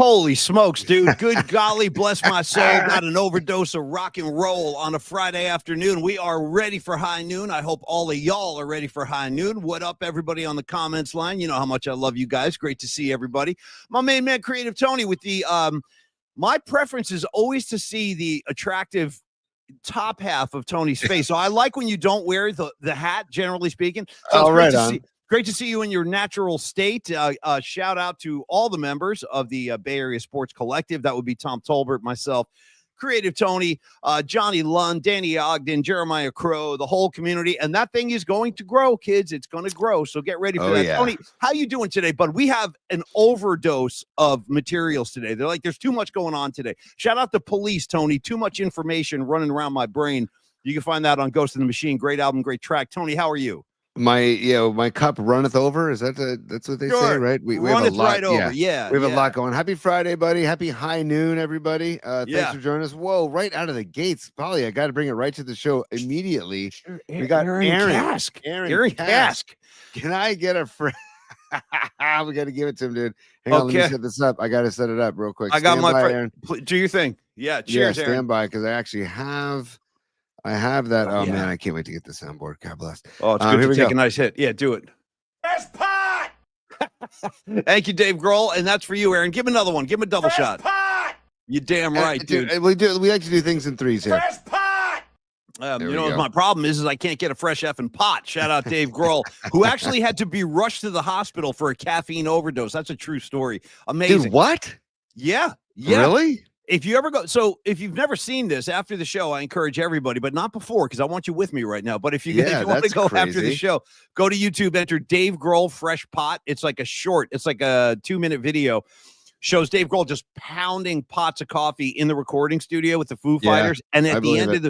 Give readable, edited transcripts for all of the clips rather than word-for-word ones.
Holy smokes, dude. Good golly, bless my soul. Got an overdose of rock and roll on a Friday afternoon. We are ready for high noon. I hope all of y'all are ready for high noon. What up, everybody on the comments line? You know how much I love you guys. Great to see everybody. My main man, Creative Tony, with the my preference is always to see the attractive top half of Tony's face. So I like when you don't wear the hat, generally speaking. So it's great to see you in your natural state. Shout out to all the members of the Bay Area Sports Collective. That would be Tom Tolbert, myself, Creative Tony, Johnny Lund, Danny Ogden, Jeremiah Crow, the whole community. And that thing is going to grow, kids. It's going to grow. So get ready for that. Yeah. Tony, how you doing today, bud? We have an overdose of materials today. They're like, there's too much going on today. Shout out to police, Tony. Too much information running around my brain. You can find that on Ghost in the Machine. Great album, great track. Tony, how are you? My cup runneth over. Is that's what they say, right? We have a lot. Right over. Yeah, we have a lot going. Happy Friday, buddy. Happy high noon, everybody. Thanks for joining us. Whoa, right out of the gates, Polly. I got to bring it right to the show immediately. We got Aaron Kask. Can I get a friend? We got to give it to him, dude. Hang on, let me set this up. I got to set it up real quick. I got my friend. Do your thing. Yeah, cheers, Aaron. Aaron. By because I actually have. I have that. Oh, man, I can't wait to get the soundboard. God bless. Oh, it's good to take a nice hit. Yeah, do it. Fresh pot! Thank you, Dave Grohl. And that's for you, Aaron. Give him another one. Give him a double shot. Pot! You damn right, dude. We like to do things in threes here. Fresh pot! You know what my problem is I can't get a fresh effing pot. Shout out Dave Grohl, who actually had to be rushed to the hospital for a caffeine overdose. That's a true story. Amazing. Dude, what? Yeah. Really? If you ever go, so if you've never seen this after the show, I encourage everybody, but not before, because I want you with me right now. But if you want to go after the show, go to YouTube, enter Dave Grohl Fresh Pot. It's like a 2-minute video. Shows Dave Grohl just pounding pots of coffee in the recording studio with the Foo Fighters. And at the end of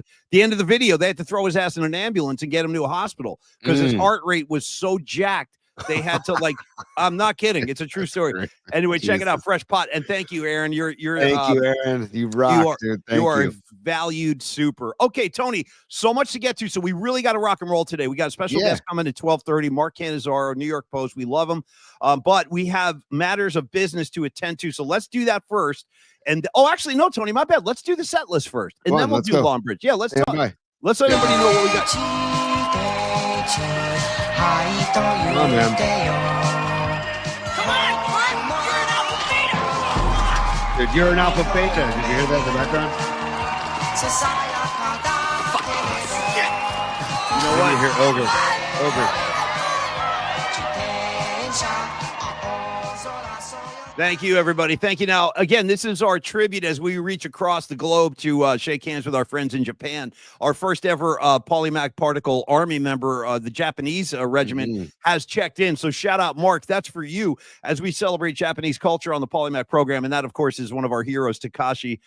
the video, they had to throw his ass in an ambulance and get him to a hospital because his heart rate was so jacked. They had to I'm not kidding. It's a true story. Anyway, check it out. Fresh Pot. And thank you, Aaron. Thank you, Aaron. You rock, dude. Thank you. You are valued super. Okay, Tony, so much to get to. So we really got to rock and roll today. We got a special guest coming at 12:30, Mark Cannizzaro, New York Post. We love him. But we have matters of business to attend to. So let's do that first. And actually, no, Tony, my bad. Let's do the set list first. And then we'll do Long Bridge. Yeah, let's talk. Let's let everybody know what we got. Come on, man. Come on, Clint! Dude, you're an alpha beta. Did you hear that in the background? You know what? You hear Ogre. Thank you, everybody. Thank you. Now, again, this is our tribute as we reach across the globe to shake hands with our friends in Japan. Our first ever Polymac Particle Army member, the Japanese regiment, has checked in. So shout out, Mark. That's for you as we celebrate Japanese culture on the Polymac program. And that, of course, is one of our heroes, Takashi,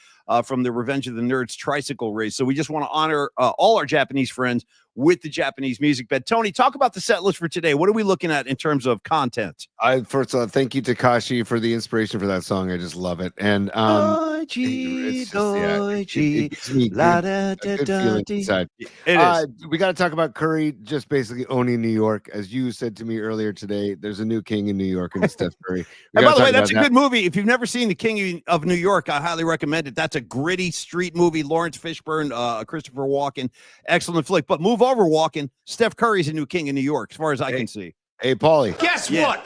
from the Revenge of the Nerds tricycle race. So we just want to honor all our Japanese friends with the Japanese music bed. Tony, talk about the set list for today. What are we looking at in terms of content? First of all, thank you, Takashi, for the inspiration for that song. I just love it. And we got to talk about Curry just basically owning New York. As you said to me earlier today, there's a new king in New York, and it's Steph Curry. And by the way, that's a good movie. If you've never seen The King of New York, I highly recommend it. That's a gritty street movie. Lawrence Fishburne, Christopher Walken, excellent flick. But move over, Walken. Steph Curry's a new king in New York, as far as I can see. Hey, Paulie. Guess what?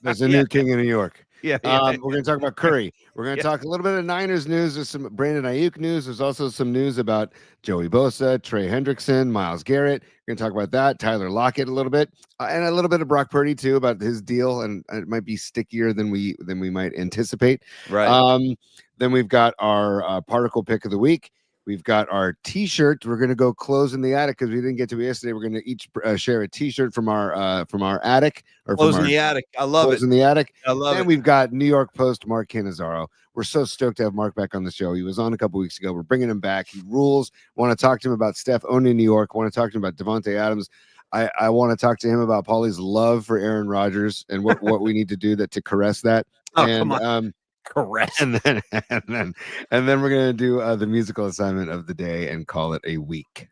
There's a new king in New York. Yeah. We're going to talk about Curry. We're going to talk a little bit of Niners news. There's some Brandon Ayuk news. There's also some news about Joey Bosa, Trey Hendrickson, Myles Garrett. We're going to talk about that. Tyler Lockett a little bit, and a little bit of Brock Purdy too about his deal, and it might be stickier than we might anticipate. Right. Then we've got our particle pick of the week. We've got our T-shirt. We're going to go close in the attic because we didn't get to it yesterday. We're going to each share a T-shirt from our attic or close in the attic. I love it. Close in the attic. I love it. And we've got New York Post Mark Cannizzaro. We're so stoked to have Mark back on the show. He was on a couple weeks ago. We're bringing him back. He rules. Want to talk to him about Steph owning New York. Want to talk to him about Devontae Adams. I want to talk to him about Paulie's love for Aaron Rodgers and what we need to do to caress that. Come on. Correct. And then we're gonna do the musical assignment of the day and call it a week.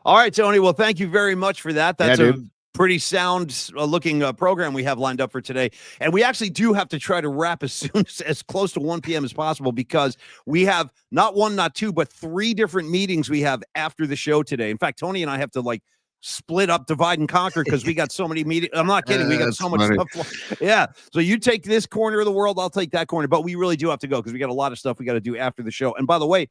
All right, Tony. Well, thank you very much for that. That's a pretty sound looking program we have lined up for today. And we actually do have to try to wrap as soon as close to 1 p.m. as possible, because we have not one, not two, but 3 different meetings we have after the show today. In fact, Tony and I have to like split up, divide and conquer, because we got so many meetings. I'm not kidding. We got so much stuff. Yeah. So you take this corner of the world, I'll take that corner. But we really do have to go because we got a lot of stuff we got to do after the show. And by the way,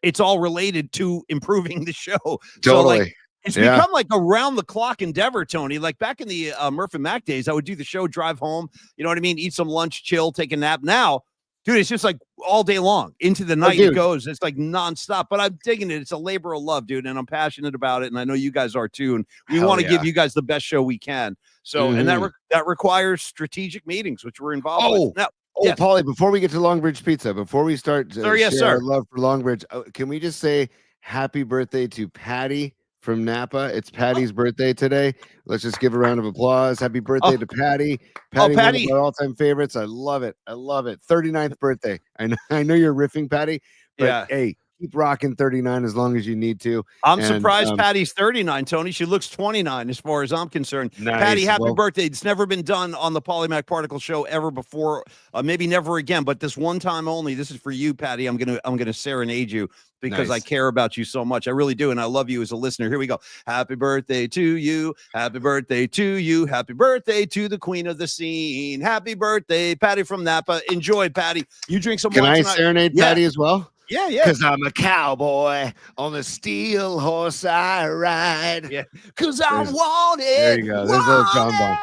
it's all related to improving the show. Totally. So like, it's become like a round-the-clock endeavor, Tony. Like back in the Murph and Mac days, I would do the show, drive home, you know what I mean? Eat some lunch, chill, take a nap. Now, dude, it's just like all day long. Into the night it goes. It's like nonstop. But I'm digging it. It's a labor of love, dude, and I'm passionate about it, and I know you guys are too. And we want to give you guys the best show we can. So, and that requires strategic meetings, which we're involved with. Now, yes. Paulie, before we get to Longbridge Pizza, before we start our love for Longbridge, can we just say happy birthday to Patty from Napa? It's Patty's birthday today. Let's just give a round of applause. Happy birthday to Patty. Patty, one of my all-time favorites. I love it. 39th birthday. I know you're riffing, Patty, but hey, keep rocking 39 as long as you need to. I'm surprised Patty's 39, Tony. She looks 29 as far as I'm concerned. Nice. Patty, happy birthday. It's never been done on the Polymac Particle Show ever before. Maybe never again, but this one time only. This is for you, Patty. I'm gonna serenade you because I care about you so much. I really do, and I love you as a listener. Here we go. Happy birthday to you. Happy birthday to you. Happy birthday to the queen of the scene. Happy birthday, Patty from Napa. Enjoy, Patty. You drink some Can wine I tonight? serenade Patty as well? Yeah. Because I'm a cowboy on the steel horse I ride. Yeah. Because I wanted. There you go. There's a little John Bon.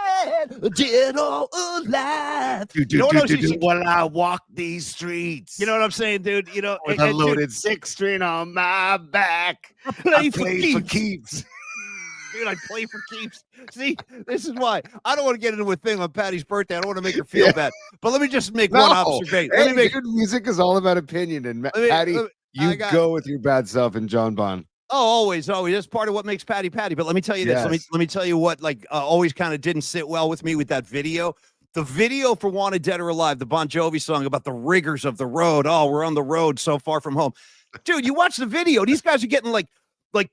Dead or alive. While I walk these streets. You know what I'm saying, dude? You know, with a loaded 6-string on my back. I play for keeps. Dude, I play for keeps. See, this is why I don't want to get into a thing on Patty's birthday. I don't want to make her feel bad. But let me just make one observation. Good music is all about opinion. And Patty, you go with your bad self and John Bon. Oh, always. That's part of what makes Patty Patty. But let me tell you this. Let me tell you what always kind of didn't sit well with me with that video. The video for Wanted Dead or Alive, the Bon Jovi song about the rigors of the road. Oh, we're on the road so far from home. Dude, you watch the video. These guys are getting like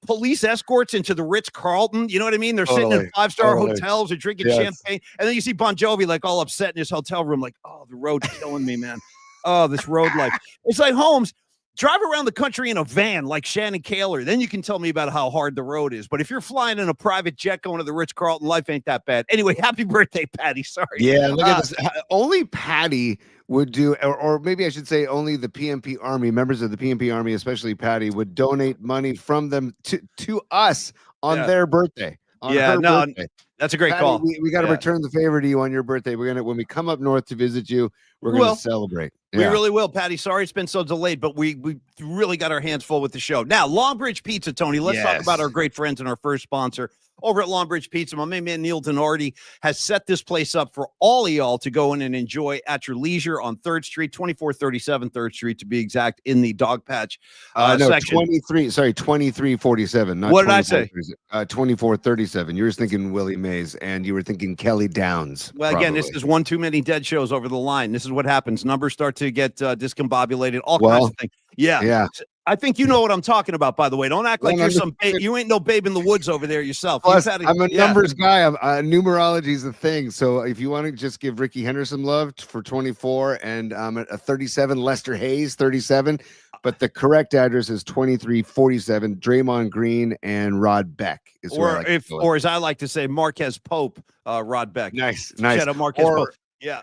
police escorts into the Ritz-Carlton. You know what I mean? They're sitting in 5-star hotels. They're drinking champagne. And then you see Bon Jovi like all upset in his hotel room. Like, oh, the road's killing me, man. Oh, this road life. It's like, Holmes, drive around the country in a van like Shannon Kaler. Then you can tell me about how hard the road is. But if you're flying in a private jet going to the Ritz-Carlton, life ain't that bad. Anyway, happy birthday, Patty. Sorry. Yeah, look at this. Only Patty would do, or maybe I should say only the PMP Army, members of the PMP Army, especially Patty, would donate money from them to us on their birthday. Birthday. That's a great Patty, call. We got to return the favor to you on your birthday. When we come up north to visit you, we're going to celebrate. We really will, Patty. Sorry it's been so delayed, but we really got our hands full with the show. Now, Longbridge Pizza, Tony. Let's talk about our great friends and our first sponsor over at Longbridge Pizza. My main man, Neil Denardi, has set this place up for all of y'all to go in and enjoy at your leisure on 3rd Street, 2437 3rd Street to be exact, in the Dog Patch section. 2347. What did I say? 2437. You were thinking Willie Mays, and you were thinking Kelly Downs. Well, again, this is one too many dead shows over the line. This is what happens. Numbers start to get discombobulated, all kinds of things. Yeah. I think you know what I'm talking about, by the way. Don't act like you're some babe. You ain't no babe in the woods over there yourself. Plus, I'm a numbers guy. Numerology is a thing. So if you want to just give Ricky Henderson love for 24 and a 37, Lester Hayes, 37. But the correct address is 2347, Draymond Green and Rod Beck. Or as I like to say, Marquez Pope, Rod Beck. Nice. Shout out Marquez Pope. Yeah.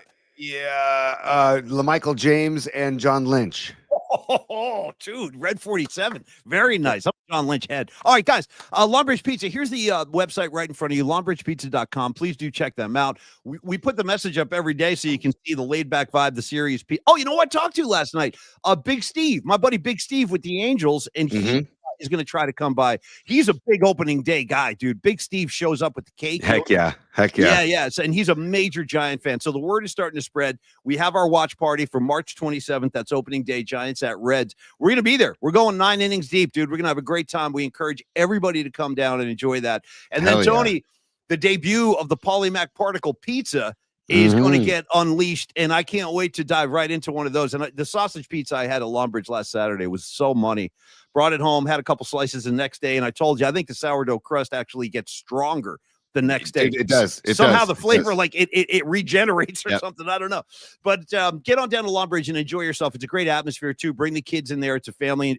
LaMichael James and John Lynch. Oh, dude, Red 47. Very nice. I'm John Lynch head. All right, guys, Longbridge Pizza. Here's the website right in front of you, longbridgepizza.com. Please do check them out. We put the message up every day so you can see the laid-back vibe, the serious pizza. Oh, you know what I talked to last night? Big Steve, my buddy Big Steve with the Angels, and he is going to try to come by. He's a big opening day guy, dude. Big Steve shows up with the cake. Heck yeah. Yeah. So, and he's a major Giant fan. So the word is starting to spread. We have our watch party for March 27th. That's opening day, Giants at Reds. We're going to be there. We're going 9 innings deep, dude. We're going to have a great time. We encourage everybody to come down and enjoy that. And then, Tony, the debut of the Polymac Particle Pizza is going to get unleashed, and I can't wait to dive right into one of those. And the sausage pizza I had at Longbridge last Saturday was so money. Brought it home, had a couple slices the next day, and I told you, I think the sourdough crust actually gets stronger the next day. It does. Somehow does. the flavor, like it regenerates or Yep. something. I don't know. But get on down to Longbridge and enjoy yourself. It's a great atmosphere too. Bring the kids in there. It's a family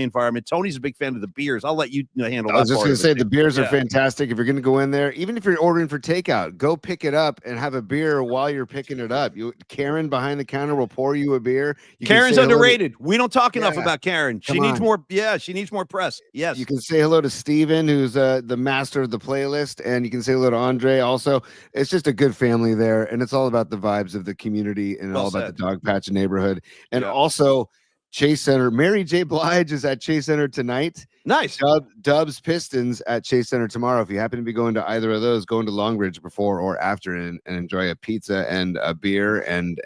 environment. Tony's a big fan of the beers. I'll let you handle that. I was just going to say the beers are Yeah. fantastic. If you're going to go in there, even if you're ordering for takeout, go pick it up and have a beer while you're picking it up. Karen behind the counter will pour you a beer. Karen's underrated. We don't talk enough about Karen. She Come needs on. more. Yeah, she needs more press. Yes. You can say hello to Steven, who's the master of the playlist, and you can say hello to Andre also. It's just a good family there, and it's all about the vibes of the community and all about the Dog Patch neighborhood. And also Chase Center. Mary J. Blige is at Chase Center tonight. Nice. Dubs Pistons at Chase Center tomorrow. If you happen to be going to either of those, go into Longbridge before or after and enjoy a pizza and a beer and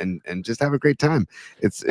just have a great time. It's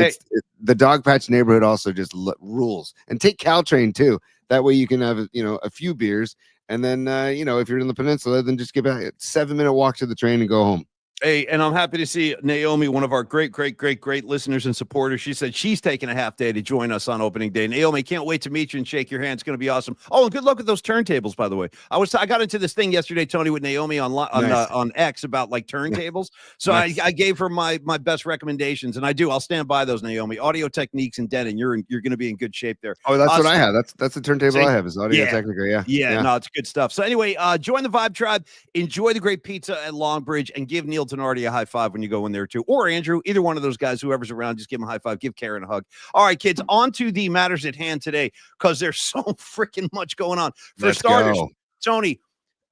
the Dog Patch neighborhood also just rules. And take Caltrain too. That way you can have a few beers. And then, if you're in the peninsula, then just give a 7-minute walk to the train and go home. Hey, and I'm happy to see Naomi, one of our great listeners and supporters. She said she's taking a half day to join us on opening day. Naomi, can't wait to meet you and shake your hand. It's going to be awesome. Oh, and good luck with those turntables, by the way. I got into this thing yesterday, Tony, with Naomi on X about like turntables. So nice. I gave her my best recommendations, and I'll stand by those, Naomi. Audio Techniques and Denon, you're going to be in good shape there. Oh, that's what I have. That's the turntable I have is Audio Technica. Yeah, no, it's good stuff. So anyway, join the Vibe Tribe, enjoy the great pizza at Longbridge, and give Neil Tenardi a high five when you go in there too, or Andrew, either one of those guys, whoever's around, just give him a high five, give Karen a hug. All right, kids, on to the matters at hand today, because there's so freaking much going on. For starters, Tony,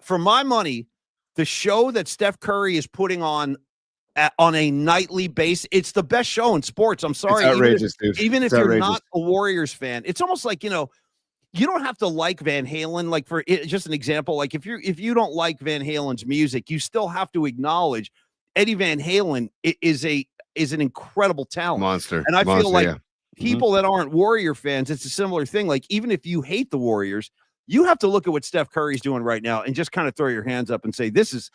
for my money, the show that Steph Curry is putting on a nightly basis, it's the best show in sports. I'm sorry, it's outrageous, even if you're not a Warriors fan, it's almost like, you don't have to like Van Halen. Like, for just an example, like if you don't like Van Halen's music, you still have to acknowledge Eddie Van Halen is an incredible talent, monster. And I feel like people that aren't Warrior fans, it's a similar thing. Like, even if you hate the Warriors, you have to look at what Steph Curry's doing right now and just kind of throw your hands up and say, this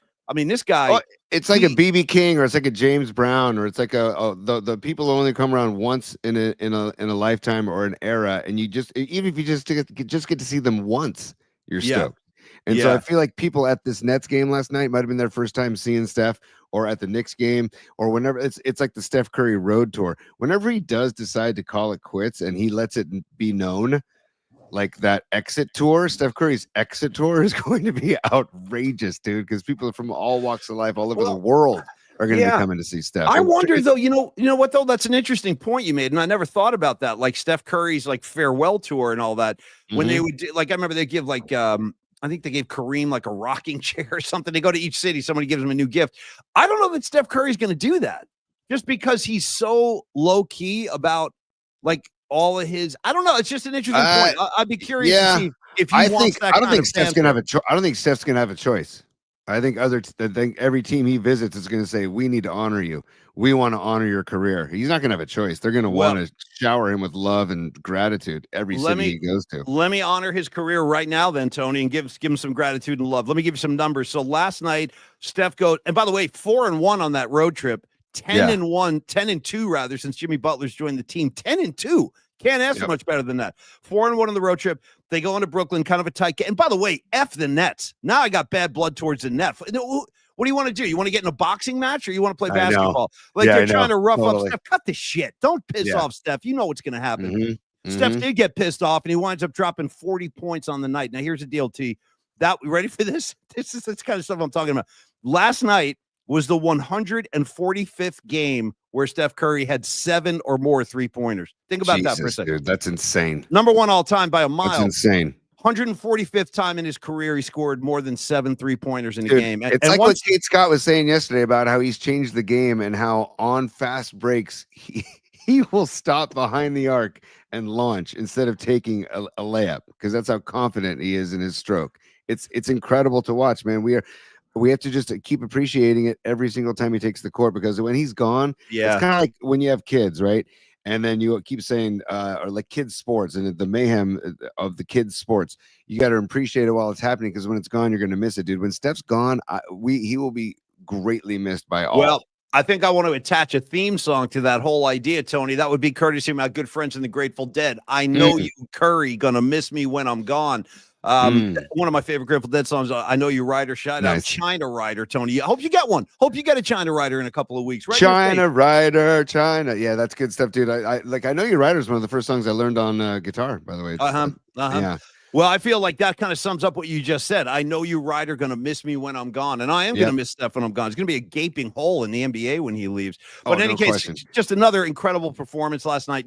guy. Oh, it's like a BB King, or it's like a James Brown, or it's like the people only come around once in a lifetime or an era, and you just, even if you just get to see them once, you're stoked. And so I feel like people at this Nets game last night might have been their first time seeing Steph, or at the Knicks game, or whenever. It's like the Steph Curry road tour. Whenever he does decide to call it quits and he lets it be known, like that exit tour, Steph Curry's exit tour is going to be outrageous, dude, because people from all walks of life all over the world are going to be coming to see Steph. I wonder though, you know what though? That's an interesting point you made, and I never thought about that. Like Steph Curry's like farewell tour and all that. When they would do, like, I remember they give like I think they gave Kareem like a rocking chair or something. They go to each city, somebody gives him a new gift. I don't know that Steph Curry's going to do that, just because he's so low key about like all of his. I don't know. It's just an interesting point. I'd be curious to see if he wants that. I don't think Steph's gonna have a choice. I don't think Steph's gonna have a choice. I think every team he visits is going to say, we need to honor you. We want to honor your career. He's not going to have a choice. They're going to want to shower him with love and gratitude every city he goes to. Let me honor his career right now then, Tony, and give him some gratitude and love. Let me give you some numbers. So last night, Steph goes, and by the way, 4-1 on that road trip, 10-2 rather, since Jimmy Butler's joined the team, 10-2. Can't ask for much better than that. 4-1 on the road trip. They go into Brooklyn, kind of a tight game. And by the way, F the Nets. Now I got bad blood towards the net. What do you want to do? You want to get in a boxing match, or you want to play basketball? Like, they're trying to rough up Steph. Cut the shit. Don't piss off Steph. You know what's going to happen. Steph did get pissed off, and he winds up dropping 40 points on the night. Now, here's the deal, T. Ready for this? This is the kind of stuff I'm talking about. Last night was the 145th game where Steph Curry had 7 or more three-pointers. Think about that for a second. Dude, that's insane. Number one all time by a mile. That's insane. 145th time in his career he scored more than 7 three-pointers in a game. It's like what Kate Scott was saying yesterday about how he's changed the game, and how on fast breaks he will stop behind the arc and launch instead of taking a layup, because that's how confident he is in his stroke. It's incredible to watch, man. We have to just keep appreciating it every single time he takes the court, because when he's gone, it's kind of like when you have kids, right? And then you keep saying, or like kids sports and the mayhem of the kids sports, you got to appreciate it while it's happening, because when it's gone, you're going to miss it, dude. When Steph's gone, he will be greatly missed by all. Well, I think I want to attach a theme song to that whole idea, Tony. That would be courtesy of my good friends in the Grateful Dead. I know you, Curry, gonna miss me when I'm gone. One of my favorite Grateful Dead songs, I Know You Rider. Shout out China Rider, Tony. I hope you get one. Hope you get a China Rider in a couple of weeks. Right, China Rider, China. Yeah, that's good stuff, dude. I Know You Rider is one of the first songs I learned on guitar, by the way. Yeah. Well, I feel like that kind of sums up what you just said. I know you, Ryder, going to miss me when I'm gone, and I am going to miss Steph when I'm gone. It's going to be a gaping hole in the NBA when he leaves. But in any case, just another incredible performance last night.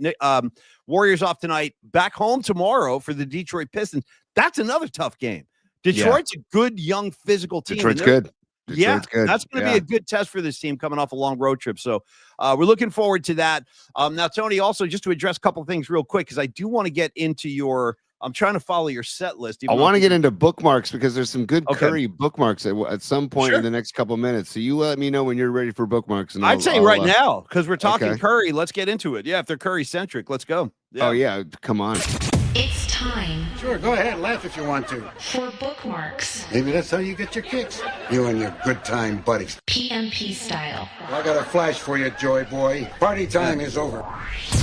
Warriors off tonight, back home tomorrow for the Detroit Pistons. That's another tough game. Detroit's a good, young, physical team. Detroit's good. That's going to be a good test for this team coming off a long road trip. So we're looking forward to that. Now, Tony, also just to address a couple of things real quick, because I do want to get into your – I'm trying to follow your set list. I want to get into bookmarks because there's some good Curry bookmarks at some point in the next couple of minutes. So you let me know when you're ready for bookmarks. And I'd say right now, because we're talking Curry. Let's get into it. Yeah, if they're Curry-centric, let's go. Yeah. Oh, yeah. Come on. It's time. Sure, go ahead. Laugh if you want to. For bookmarks. Maybe that's how you get your kicks. You and your good time buddies. PMP style. I got a flash for you, Joy Boy. Party time is over.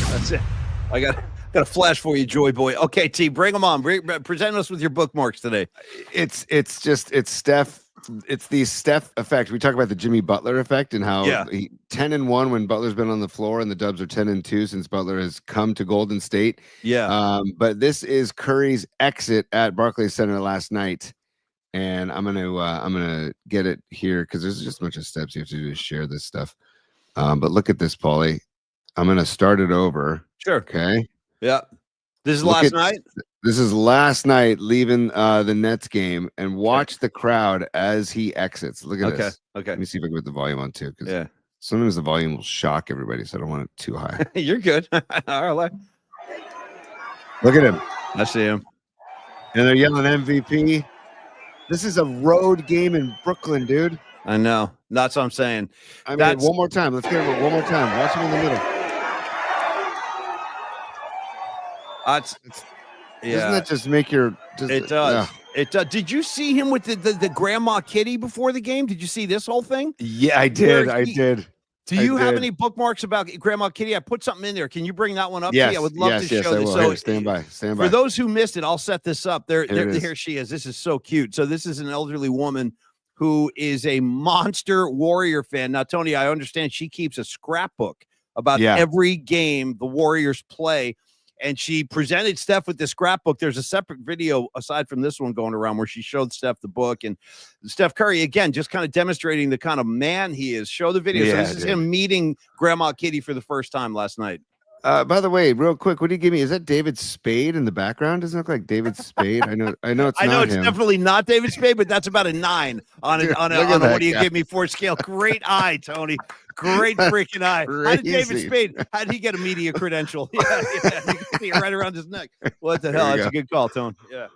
That's it. I got a flash for you, Joy Boy. Okay, T, bring them on. Present us with your bookmarks today. It's Steph. It's the Steph effect. We talk about the Jimmy Butler effect and how 10-1 when Butler's been on the floor, and the Dubs are 10-2 since Butler has come to Golden State. Yeah. But this is Curry's exit at Barclays Center last night, and I'm gonna get it here because there's just a bunch of steps you have to do to share this stuff. But look at this, Paulie. I'm gonna start it over. Sure. Okay. Yeah. This is last night? This is last night leaving the Nets game, and watch the crowd as he exits. Look at this. Okay. Let me see if I can put the volume on too, because sometimes the volume will shock everybody, so I don't want it too high. You're good. All right. Look at him. I see him. And they're yelling MVP. This is a road game in Brooklyn, dude. I know. That's what I'm saying. I mean, one more time. Let's get him one more time. Watch him in the middle. Doesn't that just make your? It does. It does. Did you see him with the grandma kitty before the game? Did you see this whole thing? Yeah, I did. I did. Do you have any bookmarks about Grandma Kitty? I put something in there. Can you bring that one up? Yes, I would love to show this. So stand by. For those who missed it, I'll set this up. Here she is. This is so cute. So this is an elderly woman who is a monster Warrior fan. Now, Tony, I understand she keeps a scrapbook about every game the Warriors play. And she presented Steph with the scrapbook. There's a separate video aside from this one going around where she showed Steph the book. And Steph Curry, again, just kind of demonstrating the kind of man he is. Show the video. So this is him meeting Grandma Kitty for the first time last night. By the way, real quick, what do you give me? Is that David Spade in the background? Doesn't it look like David Spade? I know it's not him. Definitely not David Spade, but that's about a 9 on a what do you give me 4 scale? Great eye, Tony. Great freaking eye. How did David Spade? How did he get a media credential? You can see it right around his neck. What the hell? That's a good call, Tony. Yeah.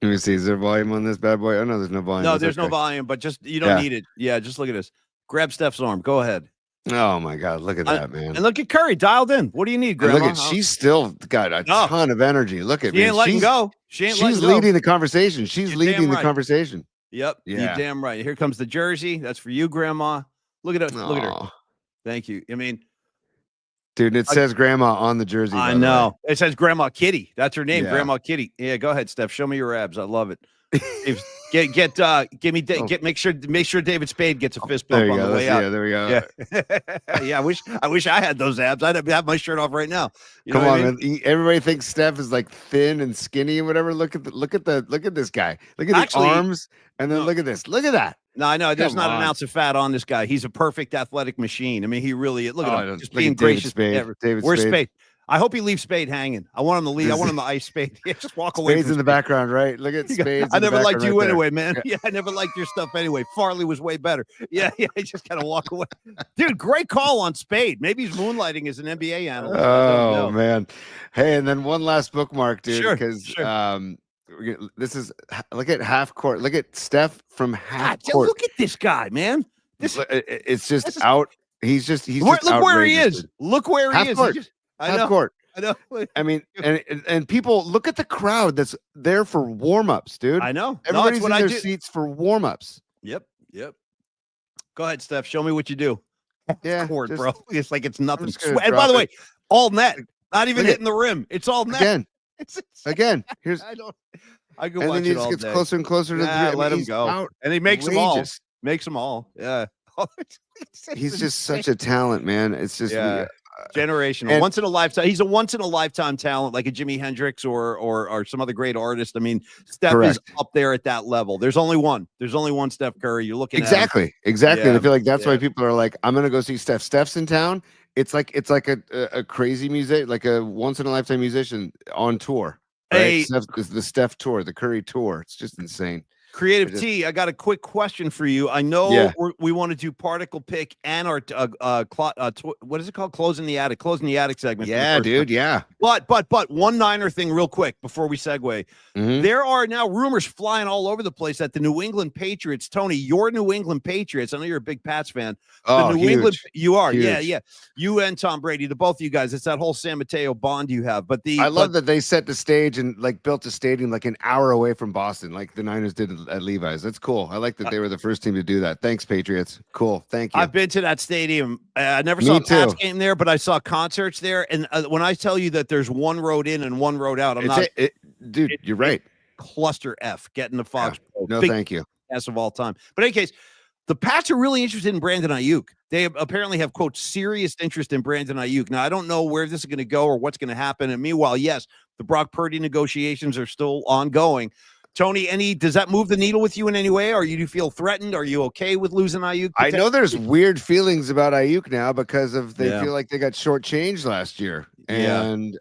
Let me see. Is there volume on this bad boy? Oh no, there's no volume. No, there's no volume, but you don't need it. Yeah, just look at this. Grab Steph's arm. Go ahead. Oh my God! Look at that, man! And look at Curry dialed in. What do you need, Grandma? Look at she's still got a ton of energy. Look at she ain't letting go. She's leading the conversation. She's leading the conversation. Yep. Yeah. You're damn right. Here comes the jersey. That's for you, Grandma. Look at it. Look at her. Thank you. I mean, dude, it says Grandma on the jersey. I know. It says Grandma Kitty. That's her name, Grandma Kitty. Yeah. Go ahead, Steph. Show me your abs. I love it. Make sure David Spade gets a fist bump on the way out. Yeah, there we go. Yeah. I wish I had those abs. I'd have my shirt off right now. Come on, man. Everybody thinks Steph is like thin and skinny and whatever. Look at this guy. Look at the arms, and then look at this. Look at that. No, I know. There's not an ounce of fat on this guy. He's a perfect athletic machine. I mean, he really. Look at him. Just being gracious. Where's Spade? I hope he leaves Spade hanging. I want him to leave. I want him to ice Spade. Yeah, just walk away. Spade's in the background, right? Look at Spade. I never liked you anyway, man. Yeah, I never liked your stuff anyway. Farley was way better. Yeah, I just gotta walk away. Dude, great call on Spade. Maybe he's moonlighting as an NBA analyst. Oh man. Hey, and then one last bookmark, dude. Sure. Because this is look at half court. Look at Steph from half court. Look at this guy, man. It's just out. He's look where he is. Look where he is. Half court. I know. I mean, and people look at the crowd that's there for warm-ups, dude. I know. Everybody's in their seats for warm-ups. Yep. Go ahead, Steph. Show me what you do. Yeah, court, bro. It's like it's nothing. And by the way, all net. Not even hitting the rim. It's all net. Again, Again, here's I could and watch then he it just all gets day. closer and closer to the Yeah, three. let him go. And he makes them all. Outrageous. Makes them all. Yeah. He's just such a talent, man. It's just generational, and- once in a lifetime. He's a once in a lifetime talent, like a Jimi Hendrix or some other great artist. I mean, Steph is up there at that level. There's only one. There's only one Steph Curry. You're looking exactly. at And I feel like that's why people are like, I'm gonna go see Steph. Steph's in town. It's like a crazy music, like a once in a lifetime musician on tour. Right? Hey, Steph, the Steph tour, the Curry tour. It's just insane. Creative T, I got a quick question for you. I know we want to do particle pick and our what is it called? Closing the attic segment. Yeah, dude. Yeah. But one Niner thing real quick before we segue. There are now rumors flying all over the place that the New England Patriots, Tony, your New England Patriots, I know you're a big Pats fan. Oh, the New England, you are. Huge. Yeah. You and Tom Brady, the both of you guys. It's that whole San Mateo bond you have. But I love that they set the stage and like built a stadium like an hour away from Boston, like the Niners did at Levi's. That's cool. I like that they were the first team to do that. Thanks, Patriots. Cool. Thank you. I've been to that stadium. I never saw a Pats game there, but I saw concerts there. And when I tell you that there's one road in and one road out, dude, you're right. Cluster F getting the Fox. Yeah. No, thank you. Best of all time. But in any case, the Pats are really interested in Brandon Ayuk. They apparently have, quote, serious interest in Brandon Ayuk. Now, I don't know where this is going to go or what's going to happen. And meanwhile, yes, the Brock Purdy negotiations are still ongoing. Tony, does that move the needle with you in any way? Or you feel threatened? Are you okay with losing Ayuk? I know there's weird feelings about Ayuk now because they feel like they got shortchanged last year. And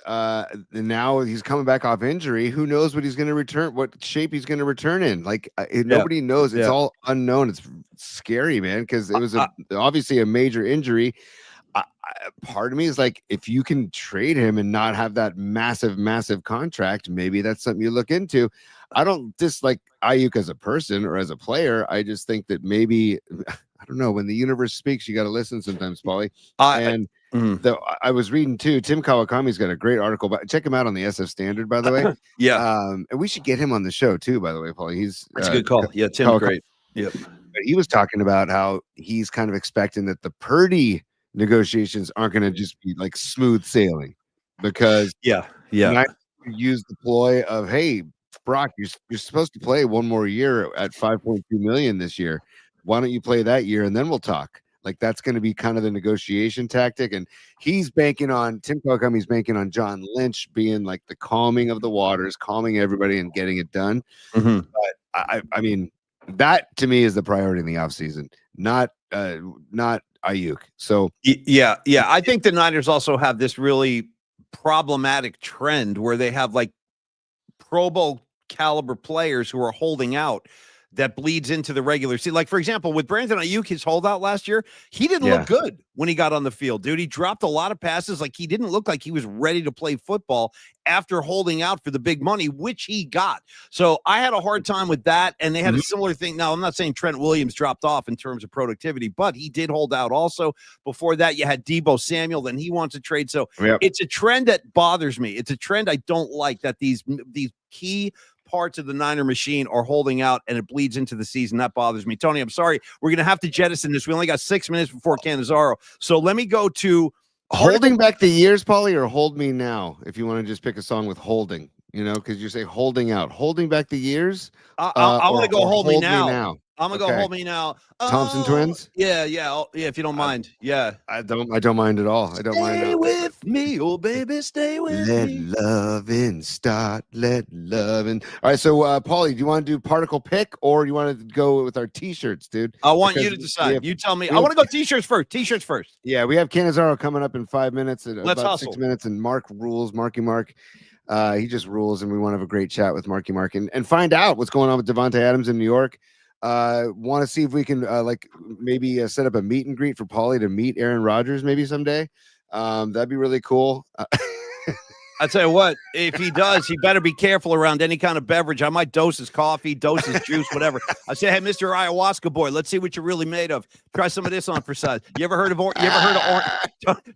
now he's coming back off injury. Who knows what he's going to return, what shape he's going to return in? Like nobody knows. It's all unknown. It's scary, man, because it was obviously a major injury. Part of me is like, if you can trade him and not have that massive contract, maybe that's something you look into. I don't dislike Ayuk as a person or as a player. I just think that maybe, I don't know, when the universe speaks, you got to listen sometimes, Paulie. I was reading too, Tim Kawakami's got a great article, but check him out on the SF Standard, by the way. And we should get him on the show too, by the way, Paulie. That's a good call. Yeah, Tim's great. Yep. But he was talking about how he's kind of expecting that the Purdy negotiations aren't going to just be like smooth sailing, because use the ploy of, hey, Brock, you're supposed to play one more year at $5.2 million this year. Why don't you play that year and then we'll talk? Like, that's going to be kind of the negotiation tactic. And he's banking on Tim Kawakami's banking on John Lynch being like the calming of the waters, calming everybody and getting it done. But I mean, that to me is the priority in the offseason, not Ayuk. So I think the Niners also have this really problematic trend where they have like Pro Bowl caliber players who are holding out that bleeds into the regular season. Like, for example, with Brandon Ayuk, his holdout last year, he didn't look good when he got on the field, dude. He dropped a lot of passes. Like, he didn't look like he was ready to play football after holding out for the big money, which he got. So I had a hard time with that. And they had a similar thing. Now, I'm not saying Trent Williams dropped off in terms of productivity, but he did hold out also. Before that, you had Deebo Samuel, then he wants to trade. So it's a trend that bothers me. It's a trend I don't like, that these key parts of the Niner machine are holding out and it bleeds into the season. That bothers me. Tony, I'm sorry. We're going to have to jettison this. We only got 6 minutes before Cannizzaro. So let me go to Holding Back the Years, Paulie, or Hold Me Now, if you want to just pick a song with holding, because you say holding out. Holding Back the Years? I want to go Hold Me Now. I'm gonna go Hold Me Now. Thompson Twins? Yeah, if you don't mind. I don't mind at all. I don't mind. Stay with me, oh baby, stay with me. Let loving start. Let loving. All right, so Paulie, do you want to do particle pick, or do you want to go with our t-shirts, dude? I want you to decide. You tell me. I want to go t-shirts first. T-shirts first. Yeah, we have Cannizzaro coming up in 5 minutes. Let's about hustle. 6 minutes, and Mark rules. Marky Mark. He just rules, and we want to have a great chat with Marky Mark and find out what's going on with Devontae Adams in New York. Want to see if we can maybe set up a meet and greet for Paulie to meet Aaron Rodgers maybe someday. That'd be really cool. I tell you what, if he does, he better be careful around any kind of beverage. I might dose his coffee, dose his juice, whatever. I say, hey, Mr. Ayahuasca boy, let's see what you're really made of. Try some of this on for size. You ever heard of orange?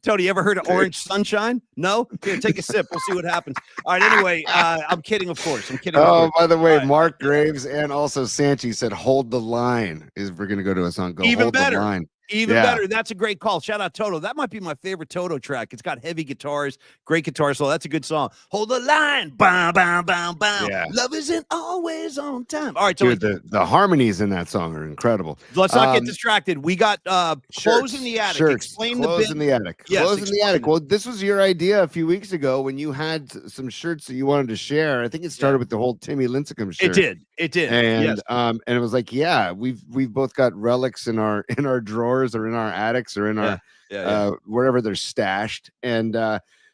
Tony, you ever heard of orange sunshine? No? Here, take a sip. We'll see what happens. All right. Anyway, I'm kidding, of course. By the way, Mark Graves and also Sanchi said, "Hold the line." We're gonna go to a song. Go even hold better. The line. Even better. That's a great call. Shout out Toto. That might be my favorite Toto track. It's got heavy guitars, great guitar solo. That's a good song. Hold the line. Bow, bow, bow, bow. Yeah. Love isn't always on time. All right. Dude, the harmonies in that song are incredible. Let's not get distracted. We got Clothes in the Attic. Shirts. Explain Clothes the in the Attic. Yes, Clothes in the Attic. Well, this was your idea a few weeks ago when you had some shirts that you wanted to share. I think it started with the whole Timmy Lincecum shirt. It did. And and it was like, we've both got relics in our drawers or in our attics or in our wherever they're stashed. And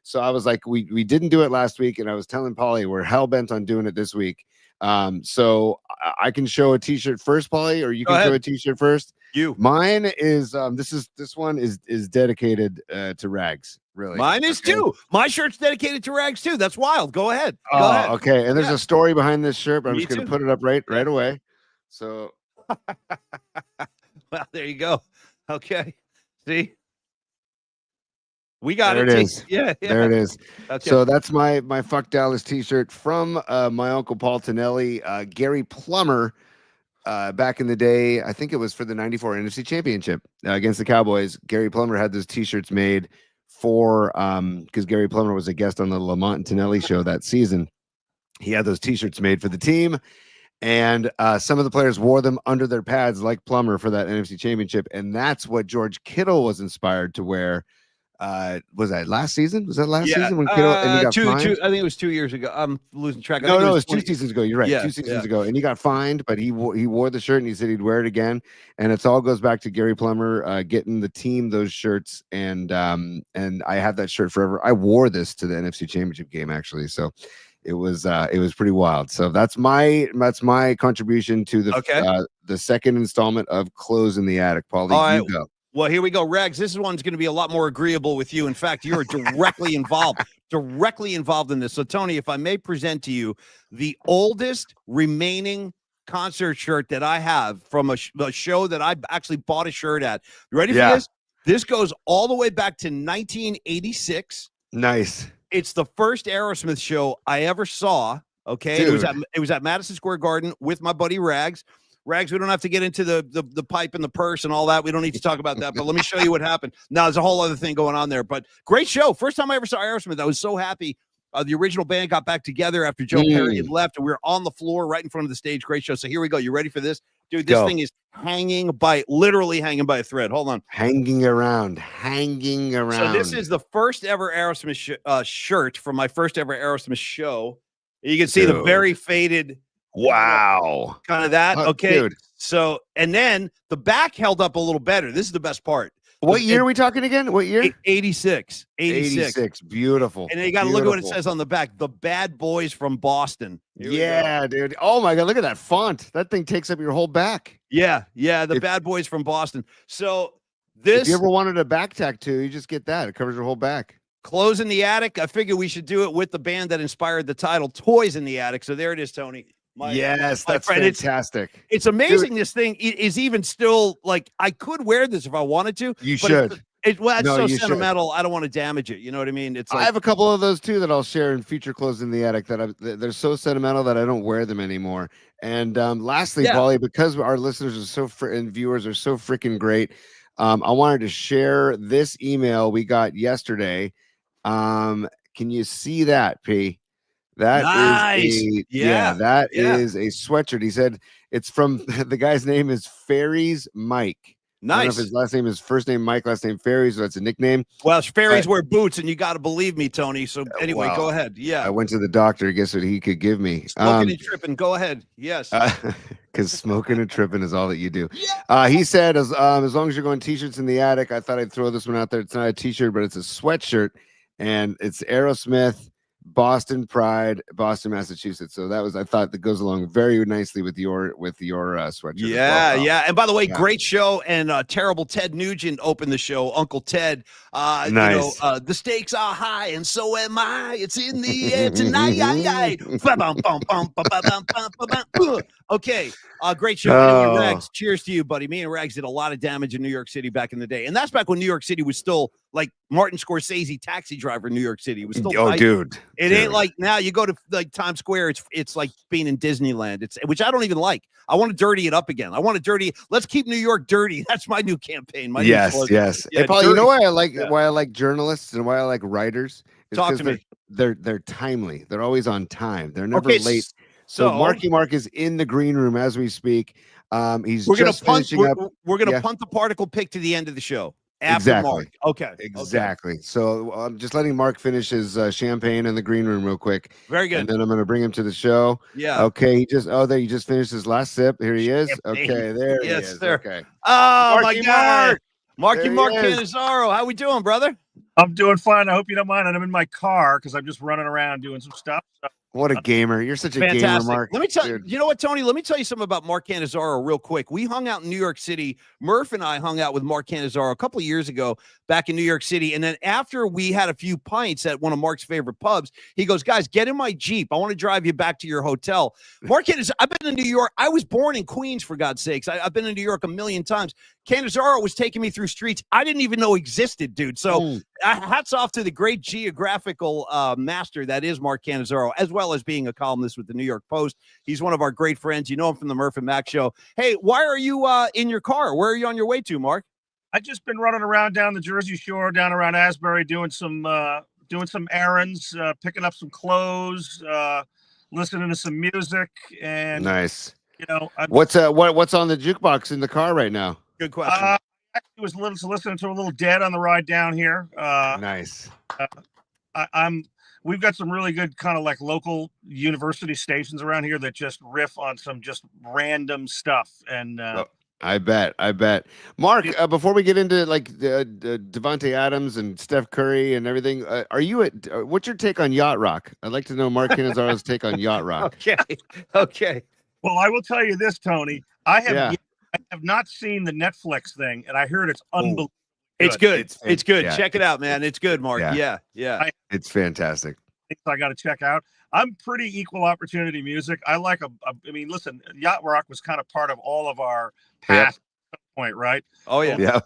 so I was like, we didn't do it last week, and I was telling Polly we're hell bent on doing it this week. So I can show a t-shirt first, Polly, or you can show a t-shirt first. Mine is this one is dedicated to Rags. Really, mine is too. My shirt's dedicated to Rags too. That's wild. Go ahead. Go ahead. Okay. And there's a story behind this shirt, but I'm just gonna put it up right away. So well, there you go. Okay. See, we got it. There it is. Yeah. There it is. Okay. So that's my Fuck Dallas t-shirt from my uncle Paul Tonelli. Gary Plummer, back in the day, I think it was for the '94 NFC Championship against the Cowboys. Gary Plummer had those t-shirts made for because Gary Plummer was a guest on the Lamont and Tonelli show that season. He had those t-shirts made for the team, and some of the players wore them under their pads like Plummer for that NFC Championship, and that's what George Kittle was inspired to wear. Was that last season? Was that last season when Kittle and he got fined? I think it was 2 years ago. I'm losing track. No, it was 2 seasons ago. You're right. Yeah, 2 seasons ago, and he got fined, but he wore the shirt and he said he'd wear it again. And it all goes back to Gary Plummer getting the team those shirts, and I have that shirt forever. I wore this to the NFC Championship game actually, so it was pretty wild. So that's my contribution to the second installment of Clothes in the Attic. Paulie, you go. Well, here we go, Rags. This one's going to be a lot more agreeable with you. In fact, you're directly involved in this. So, Tony, if I may present to you the oldest remaining concert shirt that I have from a show that I actually bought a shirt at. You ready for this? This goes all the way back to 1986. Nice. It's the first Aerosmith show I ever saw. Okay, it was at Madison Square Garden with my buddy Rags. Rags, we don't have to get into the pipe and the purse and all that. We don't need to talk about that, but let me show you what happened. Now, there's a whole other thing going on there, but great show. First time I ever saw Aerosmith, I was so happy. The original band got back together after Joe Perry had left, and we were on the floor right in front of the stage. Great show. So here we go. You ready for this? Dude, this thing is literally hanging by a thread. Hold on. Hanging around. So this is the first ever Aerosmith shirt from my first ever Aerosmith show. You can see the very faded. Wow. Kind of that. Okay. Dude. So, and then the back held up a little better. This is the best part. What year are we talking again? What year? 86. 86. Beautiful. And then you got to look at what it says on the back. The Bad Boys from Boston. Yeah, dude. Oh my God. Look at that font. That thing takes up your whole back. Yeah. The Bad Boys from Boston. So this. If you ever wanted a back tattoo, you just get that. It covers your whole back. Clothes in the Attic. I figured we should do it with the band that inspired the title, Toys in the Attic. So there it is, Tony. That's friend, fantastic. It's amazing. Dude, this thing is even still like I could wear this if I wanted to. You should. It's so sentimental. I don't want to damage it. You know what I mean? It's. I have a couple of those too that I'll share in future Clothes in the Attic they're so sentimental that I don't wear them anymore. And lastly, Paulie, because our listeners are and viewers are so freaking great, I wanted to share this email we got yesterday. Can you see that, P? That nice. is is a sweatshirt. He said it's from the guy's name is Ferries Mike. Nice. I don't know if his last name is first name Mike, last name Ferries, so that's a nickname. Well, Ferries wear boots, and you got to believe me, Tony. So anyway, go ahead. Yeah. I went to the doctor. Guess what he could give me? Smoking and tripping. Go ahead. Yes. Because smoking and tripping is all that you do. He said, as long as you're going t-shirts in the attic, I thought I'd throw this one out there. It's not a t-shirt, but it's a sweatshirt, and it's Aerosmith. Boston Pride, Boston, Massachusetts. So I thought that goes along very nicely with your sweatshirt. Yeah. And by the way, great show. And terrible Ted Nugent opened the show. Uncle Ted. Nice. The stakes are high, and so am I. It's in the air tonight. Okay. Great show. Anyway, Rags, cheers to you, buddy. Me and Rags did a lot of damage in New York City back in the day, and that's back when New York City was still like Martin Scorsese Taxi Driver in New York City. It was still tight. Dude. It ain't like now you go to like Times Square. It's like being in Disneyland. Which I don't even like. I want to dirty it up again. Let's keep New York dirty. That's my new campaign. Yes. Yeah, Hey, Paul, you know why I like journalists and why I like writers? Talk to me. They're timely. They're always on time. They're never late. So Marky Mark is in the green room as we speak. We're gonna punt the particle pick to the end of the show. After Mark. Okay. Exactly. Okay. So I'm just letting Mark finish his champagne in the green room real quick. Very good. And then I'm going to bring him to the show. Yeah. Okay. He just finished his last sip. Here he is. Okay. There he is. Sir. Okay. Oh, Marky my God. Mark Cannizzaro. How we doing, brother? I'm doing fine. I hope you don't mind. I'm in my car because I'm just running around doing some stuff. What a gamer. You're such a Fantastic. gamer, Mark. Let me tell you, you know what, Tony? Let me tell you something about Mark Cannizzaro real quick. We hung out in New York City. Murph and I hung out with Mark Cannizzaro a couple of years ago back in New York City. And then after we had a few pints at one of Mark's favorite pubs, he goes, guys, get in my Jeep. I want to drive you back to your hotel. Mark Cannizzaro, I've been in New York. I was born in Queens, for God's sakes. I've been in New York a million times. Cannizzaro was taking me through streets I didn't even know existed, dude. So hats off to the great geographical master that is Mark Cannizzaro, as well as being a columnist with the New York Post. He's one of our great friends. You know him from the Murph and Mac show. Hey, why are you in your car? Where are you on your way to, Mark? I've just been running around down the Jersey Shore, down around Asbury, doing some errands, picking up some clothes, listening to some music, and nice. You know, what's on the jukebox in the car right now? Good question. I actually was listening to a little Dead on the ride down here. Nice. We've got some really good kind of like local university stations around here that just riff on some just random stuff. And I bet. Mark, before we get into like Devontae Adams and Steph Curry and everything, what's your take on yacht rock? I'd like to know Mark Cannizaro's take on yacht rock. Okay. Well, I will tell you this, Tony. I have not seen the Netflix thing, and I heard it's unbelievable. It's good. It's good. Yeah. Check it out, man. It's good, Mark. Yeah. It's fantastic. I got to check out. I'm pretty equal opportunity music. I like I mean, listen, yacht rock was kind of part of all of our past point, right? Oh yeah. Yeah.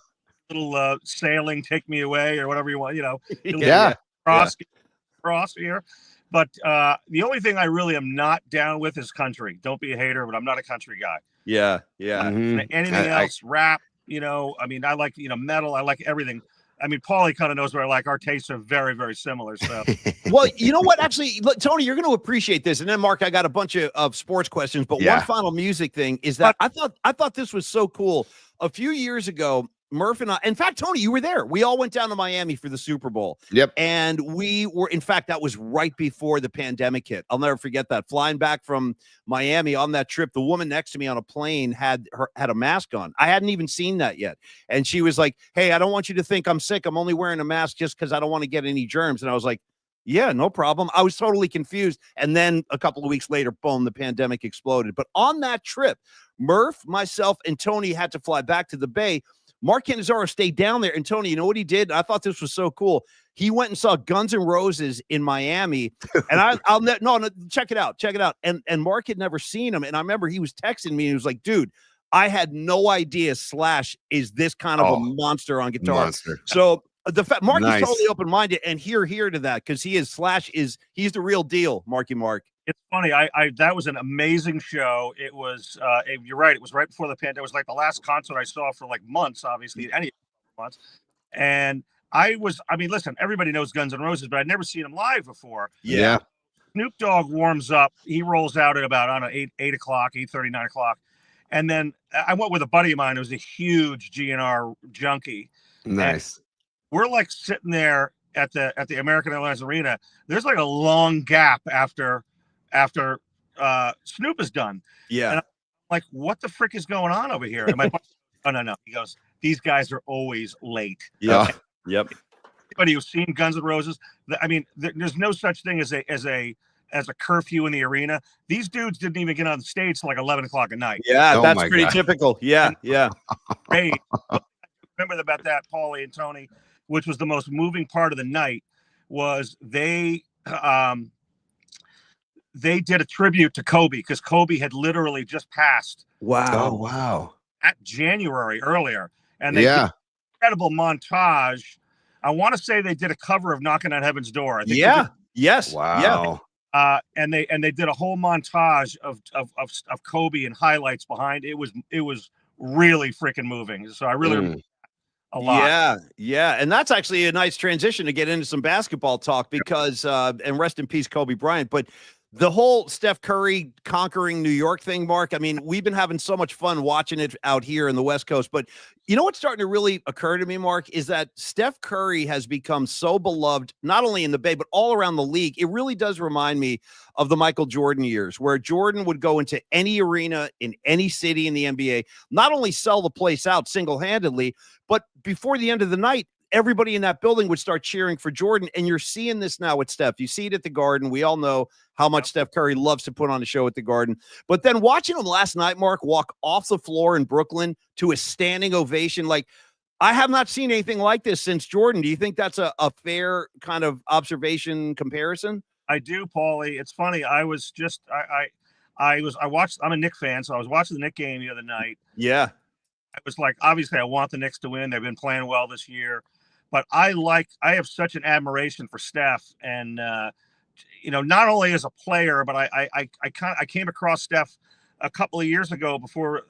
Little sailing, take me away, or whatever you want. You know. Cross here. But the only thing I really am not down with is country. Don't be a hater, but I'm not a country guy. Yeah. Mm-hmm. Anything else, rap, you know, I mean, I like, metal. I like everything. I mean, Paulie kind of knows what I like. Our tastes are very, very similar. So, well, you know what? Actually, look, Tony, you're going to appreciate this. And then, Mark, I got a bunch of sports questions. But one final music thing is that I thought this was so cool. A few years ago, Murph and I, in fact, Tony, you were there. We all went down to Miami for the Super Bowl. Yep. And we were, in fact, that was right before the pandemic hit. I'll never forget that. Flying back from Miami on that trip, the woman next to me on a plane had a mask on. I hadn't even seen that yet. And she was like, hey, I don't want you to think I'm sick. I'm only wearing a mask just because I don't want to get any germs. And I was like, yeah, no problem. I was totally confused. And then a couple of weeks later, boom, the pandemic exploded. But on that trip, Murph, myself, and Tony had to fly back to the Bay. Mark Cannizzaro stayed down there. And Tony, you know what he did? I thought this was so cool. He went and saw Guns N' Roses in Miami. And no, check it out. And Mark had never seen him. And I remember he was texting me and he was like, dude, I had no idea Slash is this kind of a monster on guitar. Monster. So the fact Mark is totally open-minded, and here to that, because he's the real deal, Marky Mark. It's funny. That was an amazing show. It was, you're right. It was right before the pandemic. It was like the last concert I saw for like months, obviously, any months. And I mean, listen, everybody knows Guns N' Roses, but I'd never seen them live before. Yeah. Snoop Dogg warms up. He rolls out at about, I don't know, 8 o'clock, 8:30, 9 o'clock. And then I went with a buddy of mine who was a huge GNR junkie. Nice. And we're like sitting there at the American Airlines Arena. There's like a long gap after Snoop is done. Yeah. And I'm like, what the frick is going on over here? And my buddy, oh, no. He goes, these guys are always late. Yeah. Yep. Anybody who's seen Guns N' Roses, I mean, there's no such thing as a curfew in the arena. These dudes didn't even get on the stage till like 11 o'clock at night. Yeah, that's pretty typical. Yeah. Hey, remember about that, Paulie and Tony, which was the most moving part of the night, was they did a tribute to Kobe, because Kobe had literally just passed. Wow. Oh, wow. At January earlier. And they did an incredible montage I want to say they did a cover of Knocking on Heaven's Door. I think Yes. Wow. Yeah. And they did a whole montage of Kobe and highlights behind. It was really freaking moving. So I really a lot. Yeah. And that's actually a nice transition to get into some basketball talk because and rest in peace, Kobe Bryant. But the whole Steph Curry conquering New York thing, Mark, I mean, we've been having so much fun watching it out here in the West Coast. But you know what's starting to really occur to me, Mark, is that Steph Curry has become so beloved, not only in the Bay, but all around the league. It really does remind me of the Michael Jordan years, where Jordan would go into any arena in any city in the NBA, not only sell the place out single-handedly, but before the end of the night, everybody in that building would start cheering for Jordan. And you're seeing this now with Steph. You see it at the Garden. We all know how much Steph Curry loves to put on a show at the Garden. But then watching him last night, Mark, walk off the floor in Brooklyn to a standing ovation, like, I have not seen anything like this since Jordan. Do you think that's a fair kind of observation comparison? I do, Paulie. It's funny. I was just I watched. I'm a Knicks fan, so I was watching the Knicks game the other night. Yeah. I was like, obviously, I want the Knicks to win. They've been playing well this year, but I have such an admiration for Steph, and not only as a player, but I came across Steph a couple of years ago before,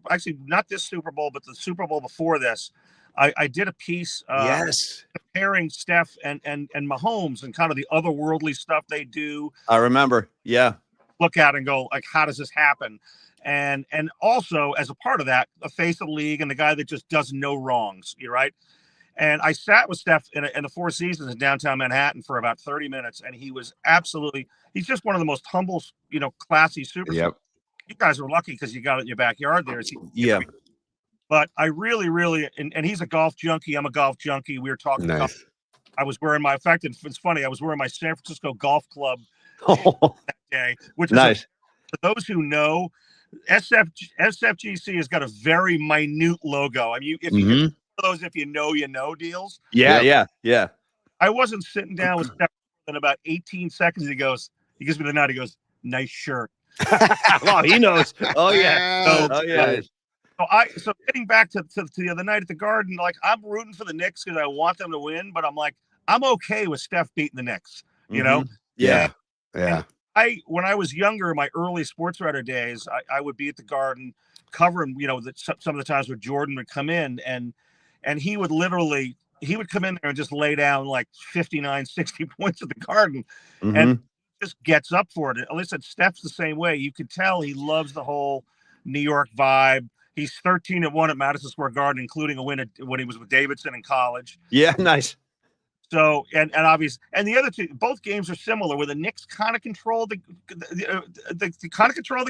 actually not this Super Bowl, but the Super Bowl before this. I did a piece comparing Steph and Mahomes and kind of the otherworldly stuff they do. I remember. Yeah. Look at and go, like, how does this happen? And also, as a part of that, a face of the league and the guy that just does no wrongs. You're right. And I sat with Steph in the Four Seasons in downtown Manhattan for about 30 minutes. And he was he's just one of the most humble, classy superstars. Yep. You guys were lucky because you got it in your backyard there. But I really, really, and he's a golf junkie. I'm a golf junkie. We were talking about, I was wearing in fact, it's funny, I was wearing my San Francisco Golf Club that day, which is nice. For those who know, SFGC has got a very minute logo. I mean, if you know deals. Yeah. I wasn't sitting down with Steph in about 18 seconds. He gives me the nod. He goes, "Nice shirt." Well, he knows. Oh yeah. So getting back to the other night at the Garden, like, I'm rooting for the Knicks because I want them to win, but I'm like, I'm okay with Steph beating the Knicks. Yeah. When I was younger, in my early sports writer days, I would be at the Garden covering, some of the times where Jordan would come in and he would come in there and just lay down like 59, 60 points at the Garden and just gets up for it. At least Steph's the same way. You could tell he loves the whole New York vibe. He's 13-1 at Madison Square Garden, including a win when he was with Davidson in college. Yeah, nice. So and obvious, and the other two, both games are similar, where the Knicks kind of control the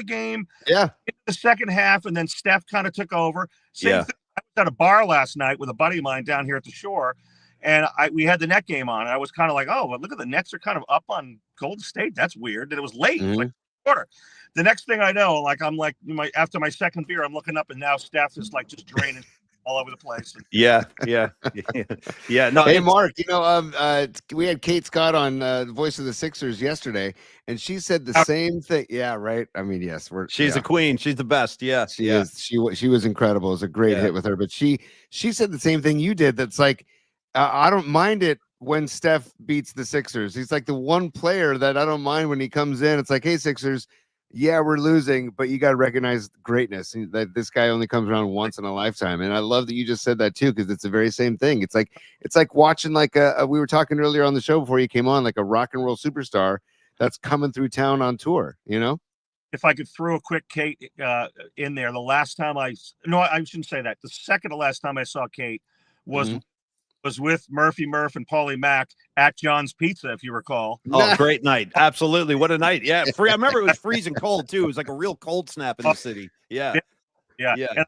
game. Yeah. In the second half, and then Steph kind of took over. Same thing. I was at a bar last night with a buddy of mine down here at the Shore, and we had the net game on. And I was kind of like, oh, well, look at the Nets are kind of up on Golden State. That's weird. And it was late. It was like quarter. The next thing I know, after my second beer, I'm looking up, and now Steph is like just draining all over the place. Yeah. No, hey, Mark, we had Kate Scott on the Voice of the Sixers yesterday, and she said the same thing. Yeah, right. I mean, yes, she's a queen. She's the best. Yeah, she is. She was incredible. It was a great hit with her. But she said the same thing you did. That's like, I don't mind it when Steph beats the Sixers. He's like the one player that I don't mind when he comes in. It's like, hey, Sixers, yeah, we're losing, but you got to recognize greatness. That this guy only comes around once in a lifetime. And I love that you just said that too, because it's the very same thing. It's like watching we were talking earlier on the show before you came on, like a rock and roll superstar that's coming through town on tour, If I could throw a quick Kate in there, the last time I shouldn't say that. The second to last time I saw Kate was with Murphy Murph and Paulie Mack at John's Pizza, if you recall. Oh, great night. Absolutely. What a night. Yeah. I remember it was freezing cold too. It was like a real cold snap in the city. Yeah. And I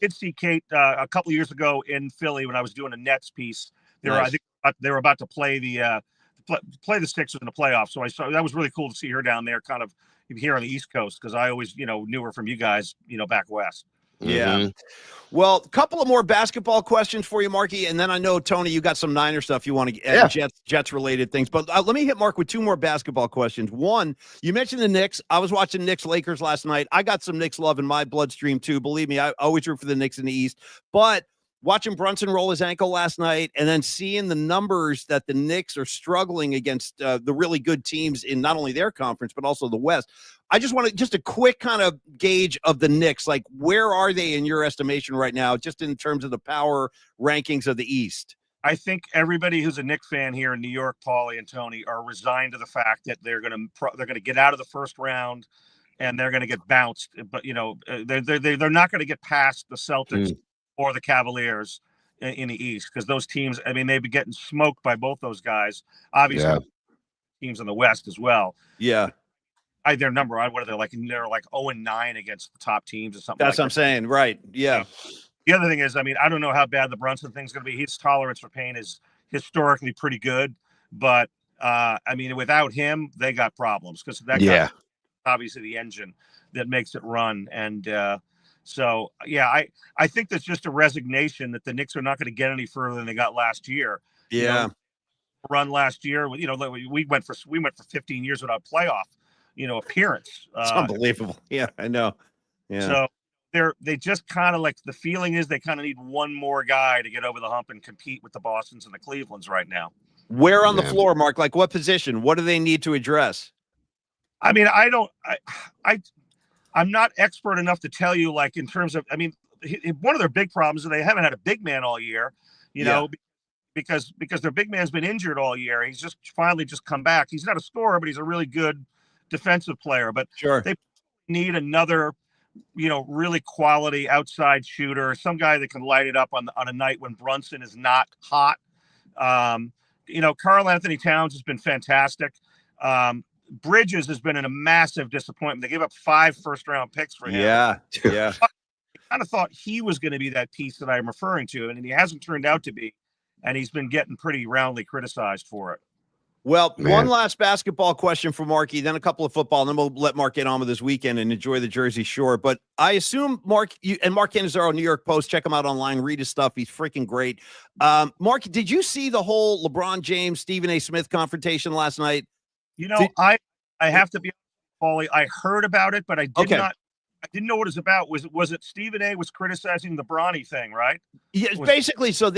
did see Kate a couple of years ago in Philly when I was doing a Nets piece. I think they were about to play the Sixers in the playoffs. So I saw that was really cool to see her down there kind of here on the East Coast, because I always, knew her from you guys, back west. Yeah. Well, a couple of more basketball questions for you, Marky, and then I know, Tony, you got some Niner stuff you want to Jets related things. But let me hit Mark with two more basketball questions. One, you mentioned the Knicks. I was watching Knicks Lakers last night. I got some Knicks love in my bloodstream too. Believe me, I always root for the Knicks in the East. But watching Brunson roll his ankle last night and then seeing the numbers that the Knicks are struggling against the really good teams in not only their conference, but also the West. I just want to just a quick kind of gauge of the Knicks. Like, where are they in your estimation right now, just in terms of the power rankings of the East? I think everybody who's a Knicks fan here in New York, Paulie and Tony, are resigned to the fact that they're going to get out of the first round and they're going to get bounced. But, they're not going to get past the Celtics or the Cavaliers in the East, because those teams, I mean, they've been getting smoked by both those guys. Obviously, teams in the West as well. Yeah. Their number, what are they like? They're like 0-9 against the top teams or something. That's what I'm saying. Right. Yeah. The other thing is, I mean, I don't know how bad the Brunson thing's going to be. His tolerance for pain is historically pretty good. But, I mean, without him, they got problems, because that guy, obviously the engine that makes it run. And, so, yeah, I think that's just a resignation that the Knicks are not going to get any further than they got last year. Yeah. Run last year, we went for 15 years without playoff, appearance. It's unbelievable. Yeah, I know. Yeah. So they just kind of, like, the feeling is they kind of need one more guy to get over the hump and compete with the Bostons and the Clevelands right now. Where on the floor, Mark? Like, what position? What do they need to address? I mean, I'm not expert enough to tell you, like, in terms of, I mean, one of their big problems is they haven't had a big man all year, because their big man's been injured all year. He's just finally just come back. He's not a scorer, but he's a really good defensive player. But they need another, really quality outside shooter, some guy that can light it up on a night when Brunson is not hot. Karl Anthony Towns has been fantastic. Bridges has been a massive disappointment. They gave up 5 first-round picks for him. Yeah. I kind of thought he was going to be that piece that I'm referring to, and he hasn't turned out to be, and he's been getting pretty roundly criticized for it. Well, one last basketball question for Marky, then a couple of football, and then we'll let Mark get on with this weekend and enjoy the Jersey Shore. But I assume, Mark, Mark Cannizzaro, New York Post, check him out online, read his stuff. He's freaking great. Mark, did you see the whole LeBron James, Stephen A. Smith confrontation last night? I have to be, Paulie, I heard about it, but I didn't know what it was about. Was it Stephen A. was criticizing the Bronny thing, right? Yeah, basically. So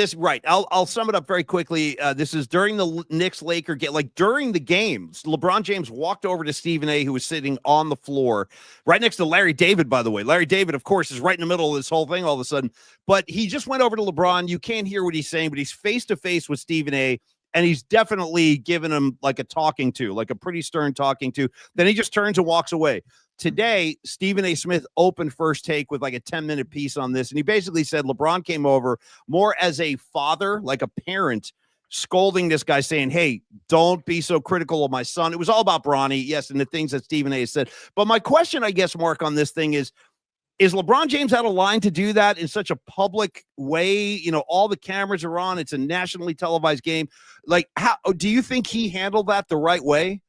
I'll sum it up very quickly. This is during the Knicks-Laker game. Like, during the game, LeBron James walked over to Stephen A., who was sitting on the floor right next to Larry David, by the way. Larry David, of course, is right in the middle of this whole thing all of a sudden. But he just went over to LeBron. You can't hear what he's saying, but he's face-to-face with Stephen A., and he's definitely given him like a talking to, like a pretty stern talking to. Then he just turns and walks away. Today, Stephen A. Smith opened First Take with like a 10-minute piece on this. And he basically said LeBron came over more as a father, like a parent, scolding this guy, saying, hey, don't be so critical of my son. It was all about Bronny, yes, and the things that Stephen A. said. But my question, I guess, Mark, on this thing is LeBron James out of line to do that in such a public way? All the cameras are on. It's a nationally televised game. Like, how do you think he handled that the right way?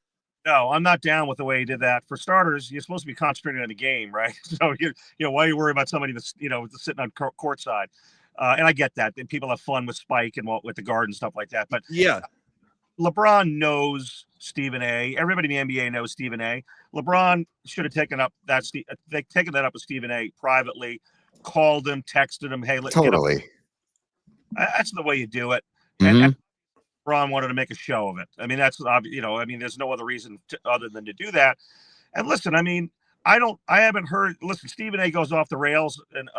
No, I'm not down with the way he did that. For starters, you're supposed to be concentrating on the game, right? So why are you worried about somebody that's sitting on courtside? And I get that. And people have fun with Spike and with the guard and stuff like that. But yeah, LeBron knows Stephen A. Everybody in the NBA knows Stephen A. LeBron should have taken that up with Stephen A. privately, called him, texted him, hey, let's totally. Get up. That's the way you do it. Mm-hmm. And LeBron wanted to make a show of it. I mean, that's there's no other reason other than to do that. And listen, I mean, I haven't heard. Listen, Stephen A. goes off the rails and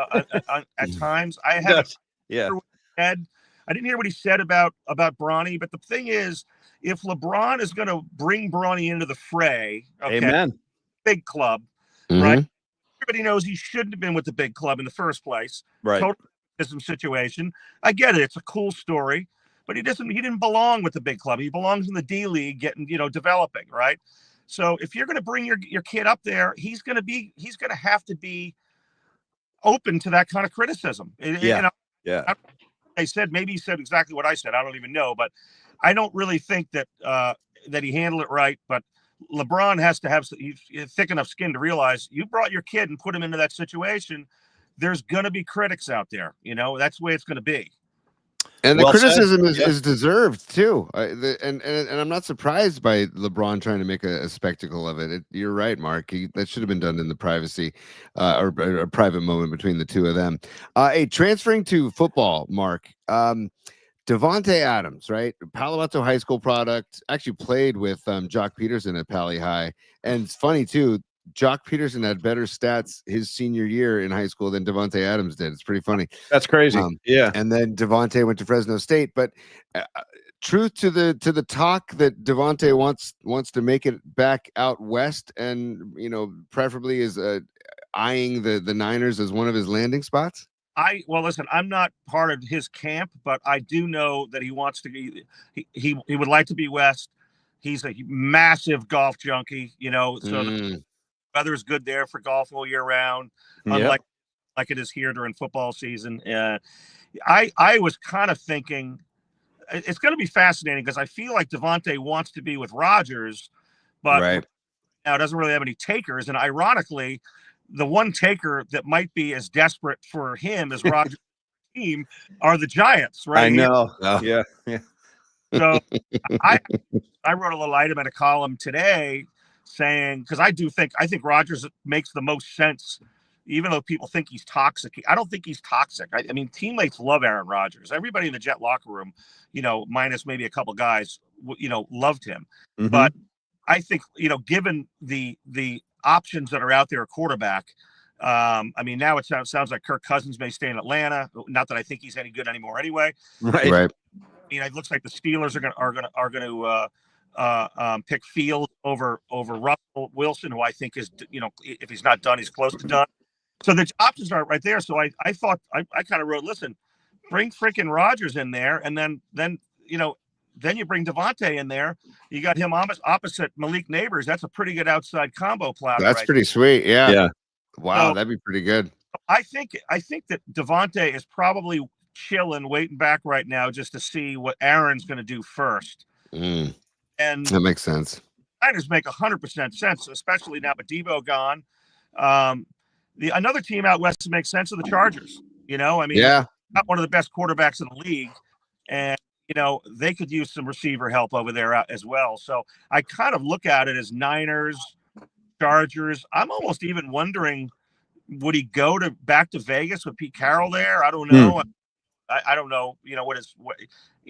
at times. I haven't. Yeah. I didn't hear what he said about Bronny, but the thing is, if LeBron is going to bring Bronny into the fray, amen, big club, right? Everybody knows he shouldn't have been with the big club in the first place. Right. Total situation. I get it. It's a cool story. But he didn't belong with the big club. He belongs in the D League, getting, developing, right? So if you're going to bring your kid up there, he's going to have to be open to that kind of criticism. Maybe he said exactly what I said. I don't even know, but I don't really think that he handled it right. But LeBron has to have thick enough skin to realize you brought your kid and put him into that situation. There's going to be critics out there. That's the way it's going to be. And the Well said. criticism is, Yeah. is deserved too. And I'm not surprised by LeBron trying to make a spectacle of it. You're right, Mark. That should have been done in the privacy or a private moment between the two of them. Transferring to football, Mark. Devontae Adams, right? Palo Alto High School product. Actually played with Jock Peterson at Pali High. And it's funny too. Jock Peterson had better stats his senior year in high school than Devontae Adams did. It's pretty funny. That's crazy. Yeah. And then Devontae went to Fresno State. But truth to the talk that Devontae wants to make it back out west, and preferably is eyeing the Niners as one of his landing spots. Well, listen, I'm not part of his camp, but I do know that he wants to be. He would like to be west. He's a massive golf junkie, so the weather is good there for golf all year round, unlike like it is here during football season. I was kind of thinking it's going to be fascinating because I feel like Devontae wants to be with Rodgers, but now doesn't really have any takers. And ironically, the one taker that might be as desperate for him as Rodgers' team are the Giants, right? I know. Yeah. So I wrote a little item in a column today saying, because I think Rodgers makes the most sense, even though people think he's toxic. I don't think he's toxic. I mean, teammates love Aaron Rodgers. Everybody in the Jet locker room, minus maybe a couple guys, loved him. Mm-hmm. But I think, given the options that are out there at quarterback, I mean, now it sounds like Kirk Cousins may stay in Atlanta. Not that I think he's any good anymore anyway. Right. I mean, it looks like the Steelers are going to pick Fields over Russell Wilson, who I think is, if he's not done, he's close to done. So the options aren't right there. So I thought I kind of wrote, listen, bring freaking Rodgers in there, and then you bring Devontae in there. You got him opposite Malik Neighbors. That's a pretty good outside combo platter. That's pretty sweet. Yeah. Wow, so, that'd be pretty good. I think that Devontae is probably chilling, waiting back right now just to see what Aaron's going to do first. And that makes sense. Niners make 100% sense, especially now with Debo gone. Another team out west that makes sense are the Chargers. I mean, not one of the best quarterbacks in the league, and they could use some receiver help over there as well. So I kind of look at it as Niners, Chargers. I'm almost even wondering, would he go back to Vegas with Pete Carroll there? I don't know. I don't know.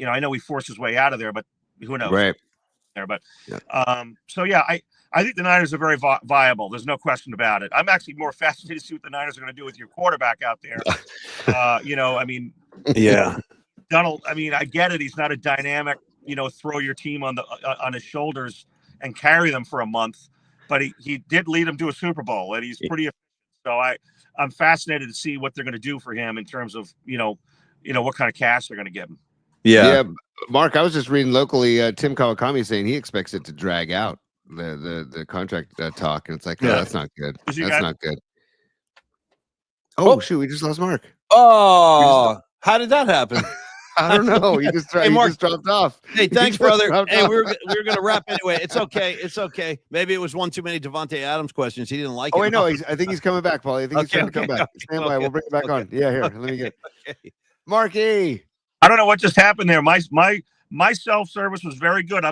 I know he forced his way out of there, but who knows? Right. There, but I think the Niners are very viable. There's no question about it. I'm actually more fascinated to see what the Niners are going to do with your quarterback out there. I mean, Donald. I mean, I get it. He's not a dynamic, throw your team on his shoulders and carry them for a month, but he did lead them to a Super Bowl, and he's pretty efficient. So I'm fascinated to see what they're going to do for him in terms of what kind of cash they're going to give him. Yeah, Mark, I was just reading locally. Tim Kawakami saying he expects it to drag out the contract talk, and it's like, that's not good. That's not good. Oh shoot, we just lost Mark. Oh, how did that happen? I don't know. He just dropped off. Hey, thanks, brother. Hey, we were going to wrap anyway. It's okay. It's okay. Maybe it was one too many Devontae Adams questions. He didn't like it. Oh, wait, no. I think he's coming back, Paulie. I think he's trying to come back. Stand by. We'll bring it back on. Yeah, here. Let me get it. Marky. I don't know what just happened there. My self-service was very good.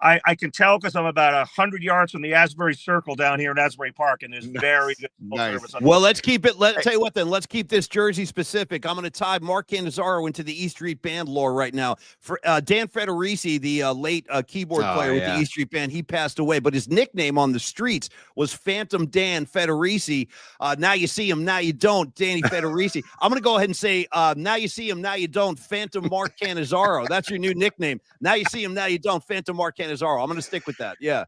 I can tell because I'm about 100 yards from the Asbury Circle down here in Asbury Park, and there's very good service. Well, let's keep it. Let's tell you what. Then let's keep this Jersey specific. I'm going to tie Mark Cannizzaro into the E Street Band lore right now. For Dan Federici, the late keyboard player with the E Street Band, he passed away, but his nickname on the streets was Phantom Dan Federici. Now you see him, now you don't. Danny Federici. I'm going to go ahead and say, now you see him, now you don't. Phantom Mark Cannizzaro. That's your new nickname. Now you see him, now you don't. Phantom Mark Cannizzaro. I'm going to stick with that. Yeah.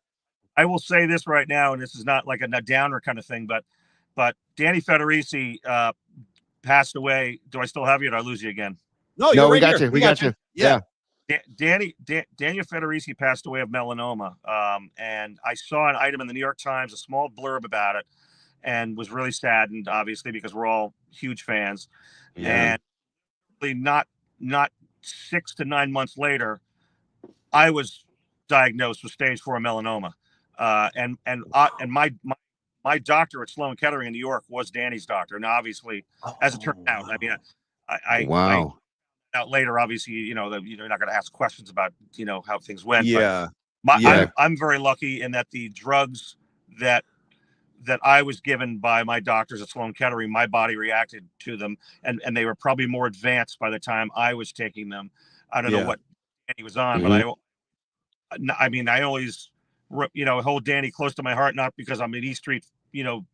I will say this right now, and this is not like a downer kind of thing, but Danny Federici passed away. Do I still have you, or did I lose you again? No, we got you. We got you. Yeah. Daniel Federici passed away of melanoma. And I saw an item in the New York Times, a small blurb about it, and was really saddened, obviously, because we're all huge fans. Yeah. And really not 6 to 9 months later, I was diagnosed with stage 4 melanoma. And my doctor at Sloan Kettering in New York was Danny's doctor. And obviously, as it turned out, I mean, I out later, obviously, you're not going to ask questions about, how things went. Yeah. But I'm very lucky in that the drugs that I was given by my doctors at Sloan Kettering, my body reacted to them, and they were probably more advanced by the time I was taking them. I don't know what Danny was on, but I always, hold Danny close to my heart, not because I'm an E Street,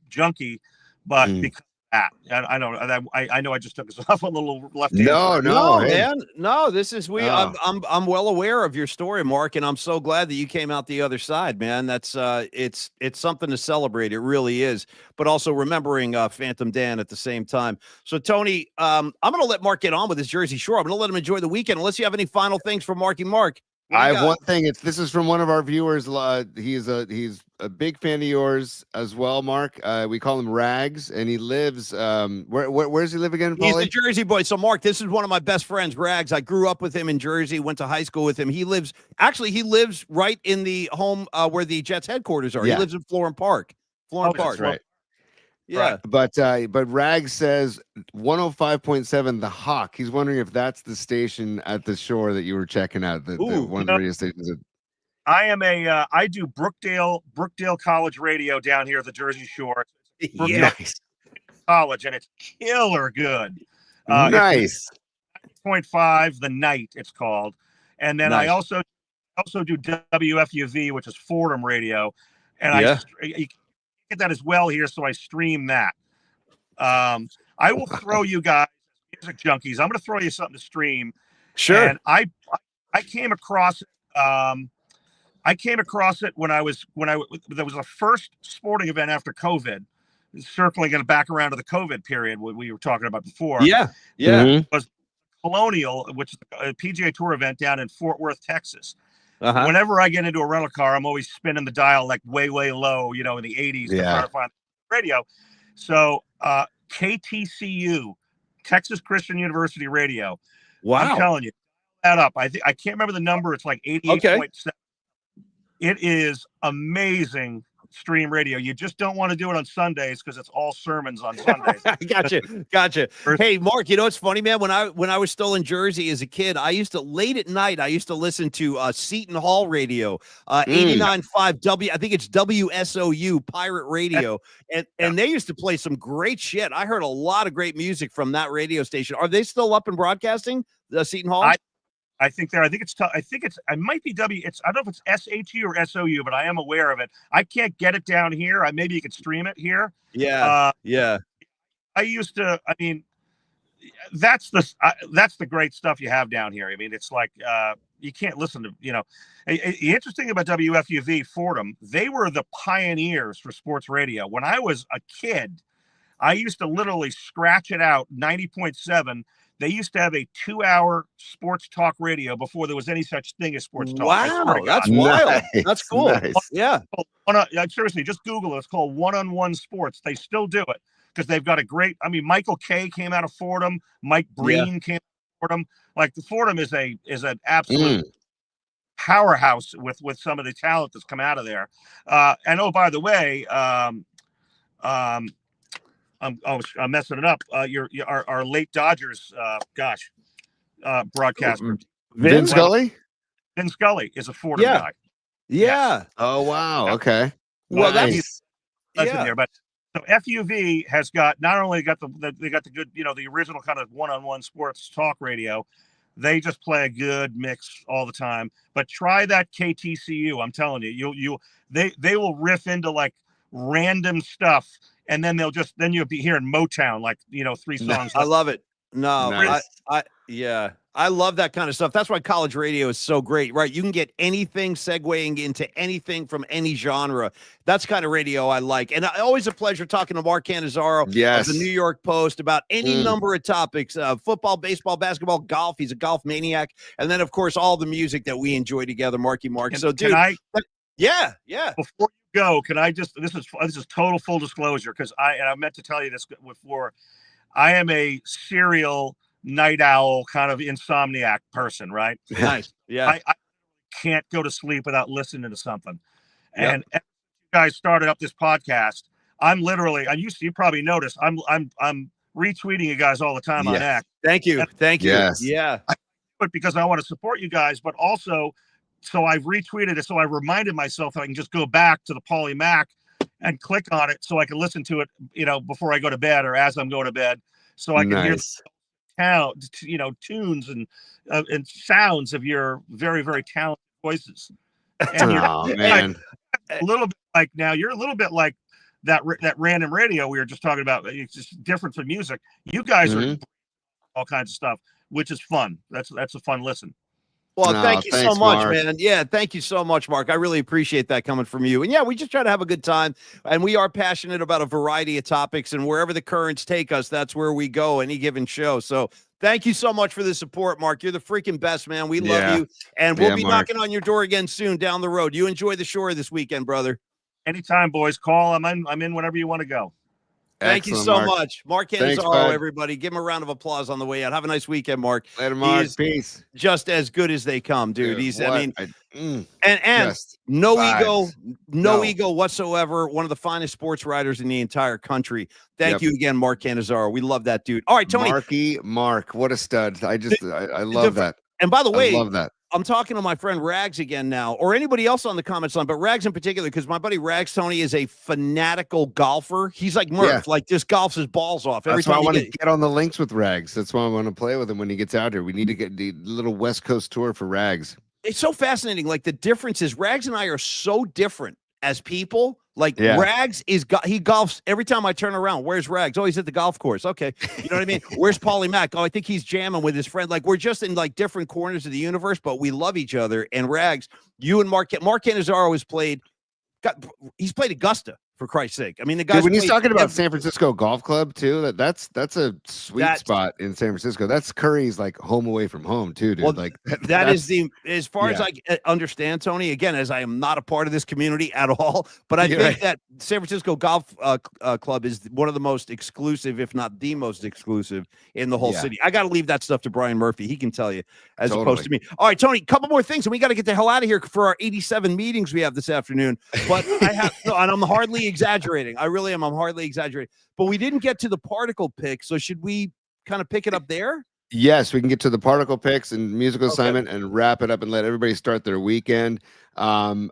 junkie, but because of that. I know I just took us off a little left. No, man. No, this is I'm well aware of your story, Mark, and I'm so glad that you came out the other side, man. That's it's something to celebrate. It really is. But also remembering Phantom Dan at the same time. So Tony, I'm gonna let Mark get on with his Jersey Shore. I'm gonna let him enjoy the weekend. Unless you have any final things for Marky Mark. I have one thing. This is from one of our viewers. He's a big fan of yours as well, Mark. We call him Rags, and he lives. Where does he live again, Paulie? He's a Jersey boy. So, Mark, this is one of my best friends, Rags. I grew up with him in Jersey. Went to high school with him. He lives right in the home where the Jets headquarters are. Yeah. He lives in Florham Park. Florham Park. That's right. Yeah. Right. But Rag says 105.7 The Hawk. He's wondering if that's the station at the shore that you were checking out. One of the radio stations. I do Brookdale College radio down here at the Jersey Shore. Nice. College, and it's killer good. Nice. 0.5 The Night, it's called. And then I also do WFUV, which is Fordham radio. And I get that as well here, so I stream that. I will throw you guys, music junkies, I'm going to throw you something to stream. Sure. And I came across it when there was the first sporting event after COVID, circling it back around to the COVID period we were talking about before. Yeah. Mm-hmm. Was Colonial, which is a PGA Tour event down in Fort Worth, Texas. Whenever I get into a rental car, I'm always spinning the dial like way, way low, in the 80s to try to find the radio. So KTCU, Texas Christian University Radio. Wow. I'm telling you, that up. I can't remember the number. It's like 88.7. It is amazing stream radio. You just don't want to do it on Sundays because it's all sermons on Sundays. Gotcha. Hey, Mark, it's funny, man. When I was still in Jersey as a kid, I used to late at night. I used to listen to Seton Hall Radio, 89.5 W. I think it's WSOU Pirate Radio, and they used to play some great shit. I heard a lot of great music from that radio station. Are they still up and broadcasting? The Seton Hall. I think I might be I don't know if it's SHU or SOU, but I am aware of it. I can't get it down here. Maybe you could stream it here. Yeah. I used to, that's the great stuff you have down here. It's like, you can't listen to, the interesting about WFUV Fordham, they were the pioneers for sports radio. When I was a kid, I used to literally scratch it out 90.7. They used to have a 2-hour sports talk radio before there was any such thing as sports talk. Wow, that's wild. Nice. That's cool. Nice. Yeah. Seriously, just Google it. It's called One-on-One Sports. They still do it because they've got a great. Michael Kay came out of Fordham. Mike Breen came out of Fordham. Like the Fordham is an absolute powerhouse with some of the talent that's come out of there. And by the way, I'm messing it up. Our late Dodgers, broadcaster, Vin Scully. Vin Scully is a Fordham guy. Yeah. Oh wow. Okay. Well, nice. That's in there. But so FUV has got not only got they got the good, the original kind of one-on-one sports talk radio. They just play a good mix all the time. But try that KTCU. I'm telling you, they will riff into like random stuff. And then you'll be hearing Motown, like, 3 songs. I love it. No, nice. I love that kind of stuff. That's why college radio is so great, right? You can get anything segueing into anything from any genre. That's kind of radio I like. And always a pleasure talking to Mark Cannizzaro of the New York Post about any number of topics, football, baseball, basketball, golf. He's a golf maniac. And then, of course, all the music that we enjoy together, Marky Mark. Yeah. Before you go, can I just, this is total full disclosure, because I meant to tell you this before. I am a serial night owl kind of insomniac person, right? Nice. Yeah. I can't go to sleep without listening to something. And you guys started up this podcast. I'm literally, you probably noticed, I'm retweeting you guys all the time on X. Thank you. Thank you. Yes. Yeah. But because I want to support you guys, but also so I've retweeted it. So I reminded myself that I can just go back to the Paulie Mac and click on it so I can listen to it, before I go to bed or as I'm going to bed. So I can hear tunes and sounds of your very, very talented voices. And man. A little bit like now you're a little bit like that random radio we were just talking about. It's just different from music. You guys are all kinds of stuff, which is fun. That's a fun listen. Well, thank you so much, Mark. man. Yeah, thank you so much, Mark. I really appreciate that coming from you. And yeah, we just try to have a good time. And we are passionate about a variety of topics. And wherever the currents take us, that's where we go any given show. So thank you so much for the support, Mark. You're the freaking best, man. We love you. And we'll be knocking on your door again soon down the road. You enjoy the shore this weekend, brother. Anytime, boys. Call. I'm in whenever you want to go. Thank you so much. Mark Cannizzaro, everybody. Give him a round of applause on the way out. Have a nice weekend, Mark. Later, Mark. Peace. Just as good as they come, dude. He's, no ego whatsoever. One of the finest sports writers in the entire country. Thank you again, Mark Cannizzaro. We love that dude. All right, Tony. Mark, what a stud. I love that. And by the way, I love that. I'm talking to my friend Rags again now, or anybody else on the comments line, but Rags in particular, because my buddy Rags, Tony, is a fanatical golfer. He's like Murph, like just golfs his balls off. That's why I want to get on the links with Rags. That's why I want to play with him when he gets out here. We need to get the little West Coast tour for Rags. It's so fascinating. Like the difference is Rags and I are so different as people. Like Rags he golfs every time I turn around. Where's Rags? Oh, he's at the golf course. Okay. You know what I mean? Where's Paulie Mac? Oh, I think he's jamming with his friend. Like we're just in like different corners of the universe, but we love each other. And Rags, you and Mark Cannizzaro has played Augusta, for Christ's sake. I mean, the guy when he's talking about San Francisco Golf Club too, that's a sweet spot in San Francisco. That's Curry's like home away from home too, dude. Well, like that is as far as I understand, Tony, again, as I am not a part of this community at all, but I think that San Francisco Golf Club is one of the most exclusive, if not the most exclusive in the whole city. I got to leave that stuff to Brian Murphy. He can tell you as opposed to me. All right, Tony, couple more things and we got to get the hell out of here for our 87 meetings we have this afternoon, but and I'm hardly exaggerating. I really am. I'm hardly exaggerating. But we didn't get to the particle pick. So should we kind of pick it up there? Yes, we can get to the particle picks and musical assignment and wrap it up and let everybody start their weekend. I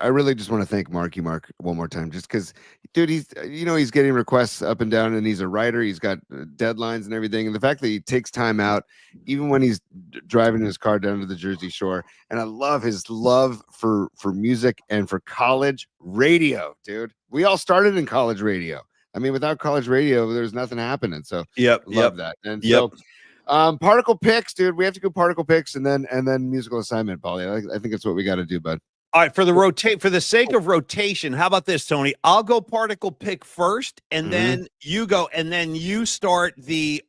really just want to thank Mark one more time, just because, dude, he's getting requests up and down, and he's a writer. He's got deadlines and everything, and the fact that he takes time out, even when he's driving his car down to the Jersey Shore. And I love his love for music and for college radio, dude. We all started in college radio. I mean, without college radio, there's nothing happening. So love that. And so particle picks, dude. We have to go particle picks and then musical assignment, Paulie. I think that's what we got to do, bud. All right, for the sake of rotation, how about this, Tony? I'll go particle pick first, and then you go, and then you start the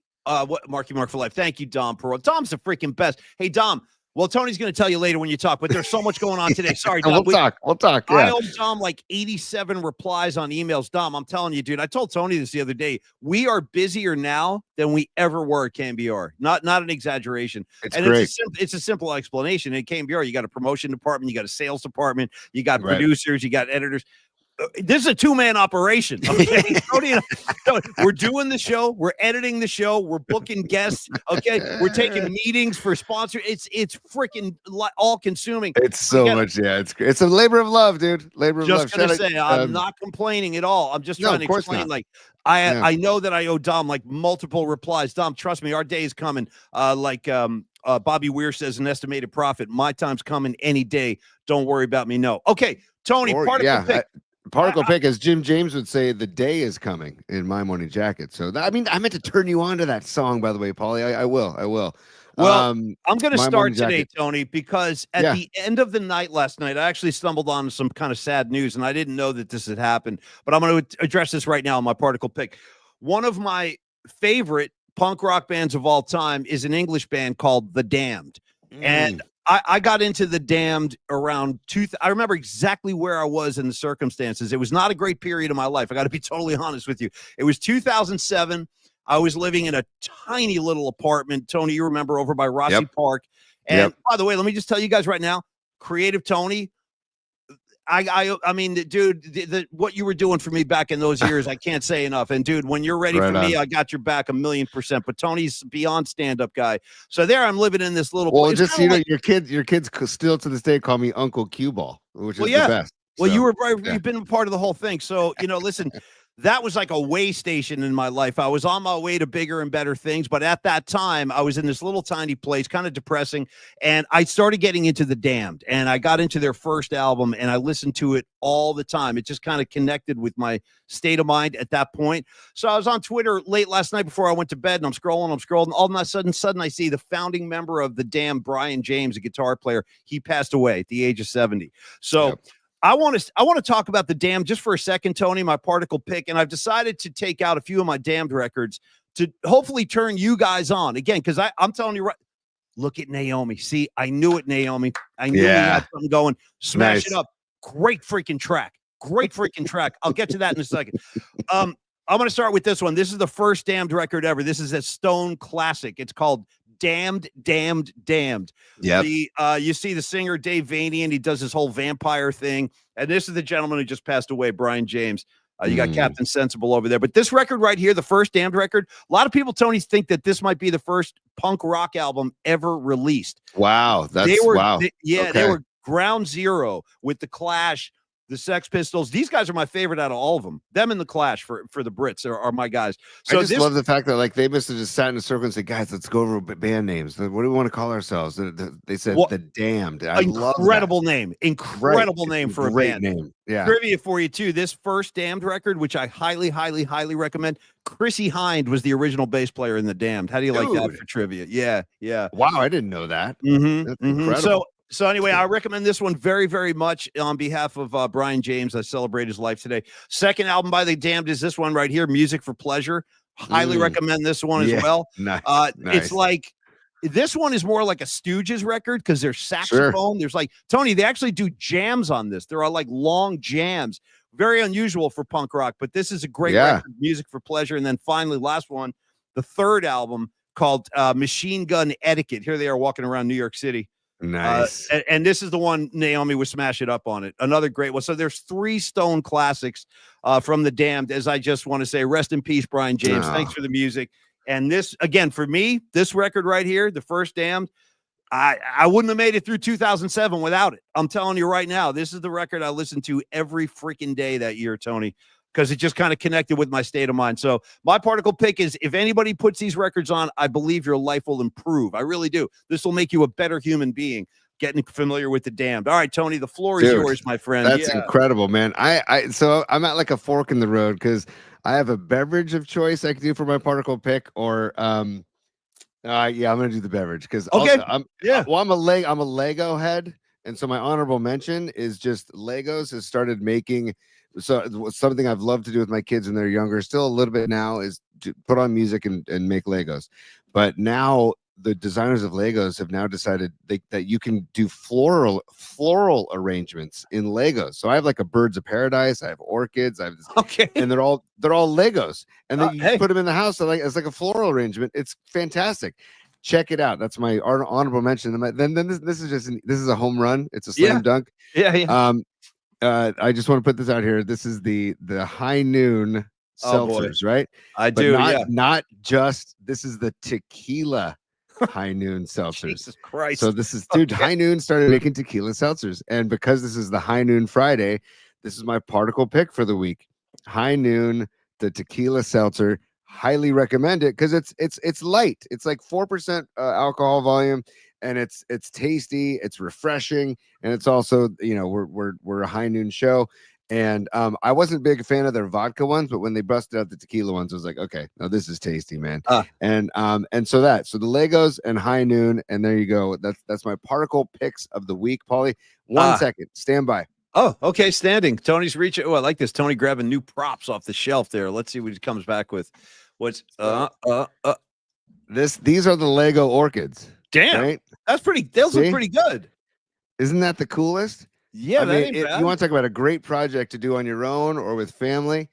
Marky Mark for life. Thank you, Dom Perot. Dom's the freaking best. Hey, Dom. Well, Tony's going to tell you later when you talk, but there's so much going on today. Sorry, Dom. We'll talk. Yeah. I owe Dom like 87 replies on emails. Dom, I'm telling you, dude, I told Tony this the other day. We are busier now than we ever were at KMBR. Not an exaggeration. It's great. It's a simple explanation. At KMBR, you got a promotion department, you got a sales department, you got producers, you got editors. This is a two-man operation. Okay, Tony and I, we're doing the show, we're editing the show, we're booking guests. Okay, we're taking meetings for sponsors. It's freaking all-consuming. It's so much, It's a labor of love, dude. Labor of love. Just gonna say, I'm not complaiing at all. I'm just trying to explain. Like, I know that I owe Dom like multiple replies. Dom, trust me, our day is coming. Bobby Weir says, an estimated profit. My time's coming any day. Don't worry about me. No. Okay, Tony. Particle pick. Particle pick, as Jim James would say, the day is coming in My Morning Jacket. So I meant to turn you on to that song, by the way, Paulie. I will. Well, I'm going to start today, Tony, because at the end of the night last night, I actually stumbled on some kind of sad news, and I didn't know that this had happened. But I'm going to address this right now on my particle pick. One of my favorite punk rock bands of all time is an English band called The Damned. And I got into The Damned around I remember exactly where I was in the circumstances. It was not a great period of my life. I got to be totally honest with you. It was 2007. I was living in a tiny little apartment. Tony, you remember, over by Rossi Park. And by the way, let me just tell you guys right now, Creative Tony, I mean, dude, what you were doing for me back in those years, I can't say enough. And dude, when you're ready for me, I got your back 1,000,000%. But Tony's beyond stand-up guy. So there, I'm living in this little. Well, just you know, your kids still to this day call me Uncle Cue Ball, which is the best. Well, so, you've been a part of the whole thing. So listen. That was like a way station in my life. I was on my way to bigger and better things, but at that time, I was in this little tiny place, kind of depressing, and I started getting into The Damned, and I got into their first album, and I listened to it all the time. It just kind of connected with my state of mind at that point. So I was on Twitter late last night before I went to bed, and I'm scrolling. All of a sudden, I see the founding member of The Damned, Brian James, a guitar player. He passed away at the age of 70. So. Yep. I want to talk about The Damned just for a second, Tony, my particle pick, and I've decided to take out a few of my Damned records to hopefully turn you guys on again, because I'm telling you right. Look at Naomi. See, I knew it, Naomi. I knew we had something going. Smash it up. Great freaking track. I'll get to that in a second. I'm going to start with this one. This is the first Damned record ever. This is a Stone classic. It's called Damned. Yeah. You see the singer Dave Vanian, and he does his whole vampire thing. And this is the gentleman who just passed away, Brian James. You got Captain Sensible over there. But this record right here, the first Damned record, a lot of people, Tony, think that this might be the first punk rock album ever released. Wow. They were ground zero with the Clash, the Sex Pistols. These guys are my favorite out of all of them. Them and the Clash for the Brits are my guys. So I just love the fact that like they must have just sat in a circle and said, "Guys, let's go over band names. What do we want to call ourselves?" They said The Damned. Incredible name for a band. Name. Yeah. Trivia for you too. This first Damned record, which I highly, highly, highly recommend. Chrissy Hind was the original bass player in The Damned. How do you like that for trivia? Yeah. Wow, I didn't know that. That's incredible. So anyway, I recommend this one very, very much on behalf of Brian James. I celebrate his life today. Second album by The Damned is this one right here, Music for Pleasure. Highly recommend this one as well. Nice. It's like, this one is more like a Stooges record because there's saxophone. Sure. There's like, Tony, they actually do jams on this. There are like long jams. Very unusual for punk rock, but this is a great record, Music for Pleasure. And then finally, last one, the third album called Machine Gun Etiquette. Here they are walking around New York City. Nice. And this is the one Naomi would smash it up on it. Another great one. So there's 3 Stone classics from The Damned. As I just want to say, rest in peace, Brian James. Thanks for the music. And this, again, for me, this record right here, the first Damned, I wouldn't have made it through 2007 without it. I'm telling you right now, this is the record I listened to every freaking day that year, Tony, because it just kind of connected with my state of mind. So my particle pick is, if anybody puts these records on, I believe your life will improve. I really do. This will make you a better human being, getting familiar with The Damned. All right, Tony, the floor is yours, my friend. That's incredible, man. So I'm at like a fork in the road because I have a beverage of choice I can do for my particle pick, or I'm gonna do the beverage because I'm a Lego head, and so my honorable mention is just Legos has started making. So something I've loved to do with my kids when they're younger, still a little bit now, is to put on music and make Legos. But now the designers of Legos have now decided that you can do floral arrangements in Legos. So I have like a Birds of Paradise, I have orchids, I have this, and they're all Legos, and then you put them in the house. So it's like a floral arrangement. It's fantastic. Check it out. That's my honorable mention. Then this is a home run. It's a slam dunk. Yeah. I just want to put this out here. This is the High Noon seltzers, right? Not just, this is the tequila High Noon seltzers. Jesus Christ. So this is, dude, High Noon started making tequila seltzers. And because this is the High Noon Friday, this is my particle pick for the week. High Noon, the tequila seltzer. Highly recommend it because it's light. It's like 4% alcohol volume. And it's tasty, it's refreshing, and it's also, we're a High Noon show. And I wasn't a big fan of their vodka ones, but when they busted out the tequila ones, I was like, okay, no, this is tasty, man. So the Legos and High Noon, and there you go. That's my particle picks of the week. Paulie, 1 second, stand by. Oh, okay, standing. Tony's reaching. Oh, I like this. Tony grabbing new props off the shelf there. Let's see what he comes back with. What's These are the Lego orchids. Damn, right? Those look pretty good. Isn't that the coolest? Yeah, you want to talk about a great project to do on your own or with family.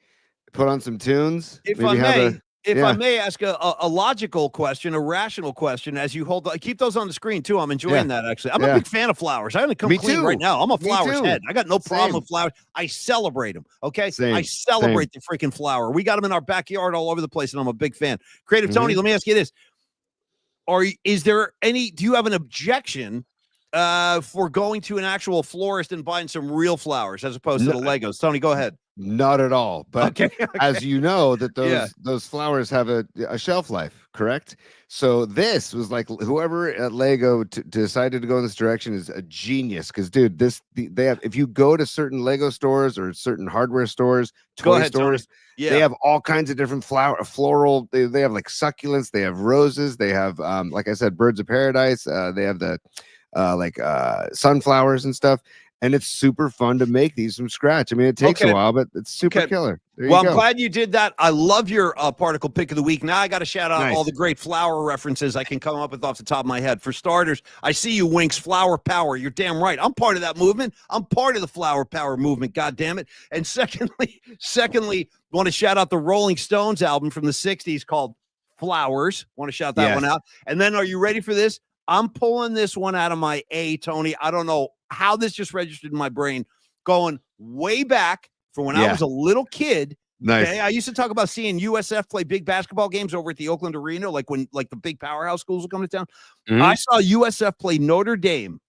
Put on some tunes. If I may, If I may ask a logical question, a rational question, as you keep those on the screen too. I'm enjoying that actually. I'm a big fan of flowers. I'm gonna come clean right now. I'm a flowers head. I got no problem with flowers. I celebrate them. Okay, I celebrate the freaking flower. We got them in our backyard all over the place, and I'm a big fan. Creative Tony, let me ask you this: is there any? Do you have an objection for going to an actual florist and buying some real flowers as opposed to the Legos? Tony, go ahead. Not at all. But as you know, that those flowers have a shelf life, correct? So this was like whoever at Lego decided to go in this direction is a genius. Because dude, they have, if you go to certain Lego stores or certain hardware stores, toy stores, they have all kinds of different floral. They have like succulents, they have roses, they have like I said, birds of paradise. They have the sunflowers and stuff. And it's super fun to make these from scratch. I mean, it takes a while, but it's super killer. Well, I'm glad you did that. I love your particle pick of the week. Now I got to shout out all the great flower references I can come up with off the top of my head. For starters, I see you, Winks, flower power. You're damn right. I'm part of that movement. I'm part of the flower power movement. God damn it. And secondly, want to shout out the Rolling Stones album from the 60s called Flowers. Want to shout that one out. And then are you ready for this? I'm pulling this one out of my Tony. I don't know how this just registered in my brain, going way back from when I was a little kid. Nice. Okay? I used to talk about seeing USF play big basketball games over at the Oakland Arena, like when the big powerhouse schools would come to town. I saw USF play Notre Dame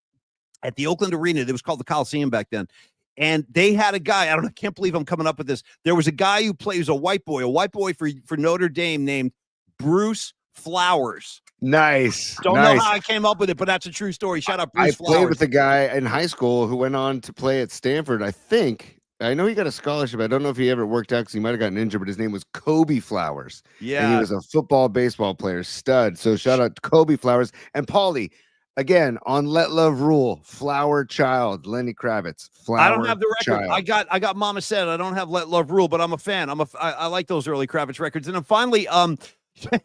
at the Oakland Arena. It was called the Coliseum back then. And they had a guy, I can't believe I'm coming up with this. There was a guy who plays a white boy for Notre Dame named Bruce Flowers. Nice. Don't know how I came up with it, but that's a true story. Shout out Bruce Flowers. I played with a guy in high school who went on to play at Stanford. I know he got a scholarship. I don't know if he ever worked out because he might have gotten injured, but his name was Kobe Flowers. Yeah. And he was a football, baseball player, stud. So shout out to Kobe Flowers. And Paulie, again, on Let Love Rule, Flower Child, Lenny Kravitz. Flower I don't have the record. Child. I got Mama Said. I don't have Let Love Rule, but I'm a fan. I like those early Kravitz records. And then finally,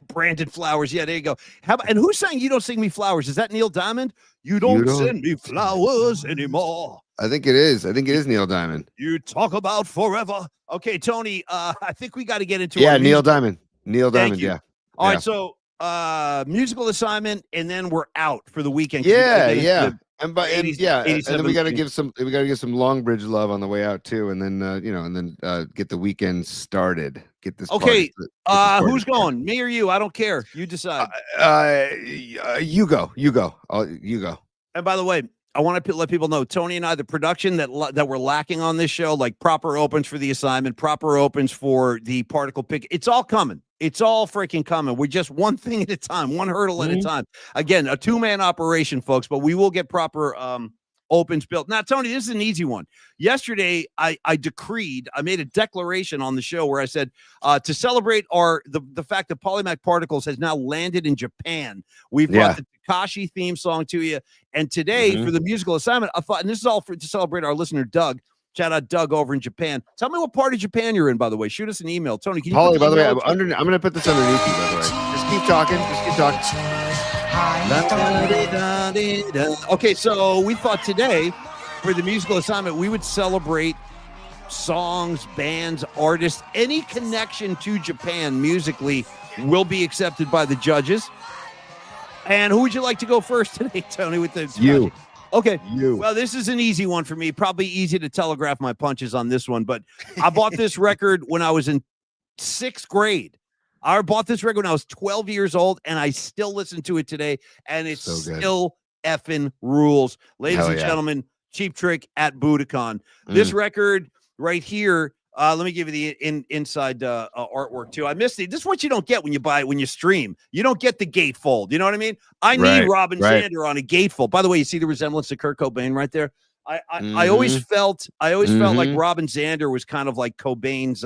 Brandon Flowers. Yeah, there you go. And who's saying You Don't Sing Me Flowers? Is that Neil Diamond? You don't send me flowers anymore. I think it is. I think it is Neil Diamond. You talk about forever. Okay, Tony, I think we got to get into Neil Diamond. Neil Diamond, yeah. All right, so musical assignment, and then we're out for the weekend. And then we got to give some Longbridge love on the way out too, and then get the weekend started. Get this. Okay, who's going? Me or you? I don't care. You decide. You go. You go. And by the way, I want to let people know, Tony and I, the production that we're lacking on this show, like proper opens for the assignment, proper opens for the particle pick. It's all coming. It's all freaking coming. We're just one thing at a time, one hurdle at a time. Again, a two-man operation, folks, but we will get proper opens built. Now, Tony, this is an easy one. Yesterday, I made a declaration on the show where I said, to celebrate the fact that Polymac Particles has now landed in Japan, we've brought the Takashi theme song to you. And today, for the musical assignment, I thought, and this is all to celebrate our listener, Doug. Shout out Doug over in Japan. Tell me what part of Japan you're in, by the way. Shoot us an email. Tony, can you Paulie, by the way, I'm going to put this underneath you, by the way. Just keep talking. Okay, so we thought today, for the musical assignment, we would celebrate songs, bands, artists. Any connection to Japan musically will be accepted by the judges. And who would you like to go first today, Tony, with the You. Okay. You. Well, this is an easy one for me. Probably easy to telegraph my punches on this one, but I bought this record when I was in 6th grade. I bought this record when I was 12 years old, and I still listen to it today, and it's still effing rules. Ladies and gentlemen, Cheap Trick at Budokan. This record right here, let me give you the inside artwork too. I missed it. This is what you don't get when you stream. You don't get the gatefold. You know what I mean? I need Robin Zander on a gatefold. By the way, you see the resemblance to Kurt Cobain right there? I always felt like Robin Zander was kind of like Cobain's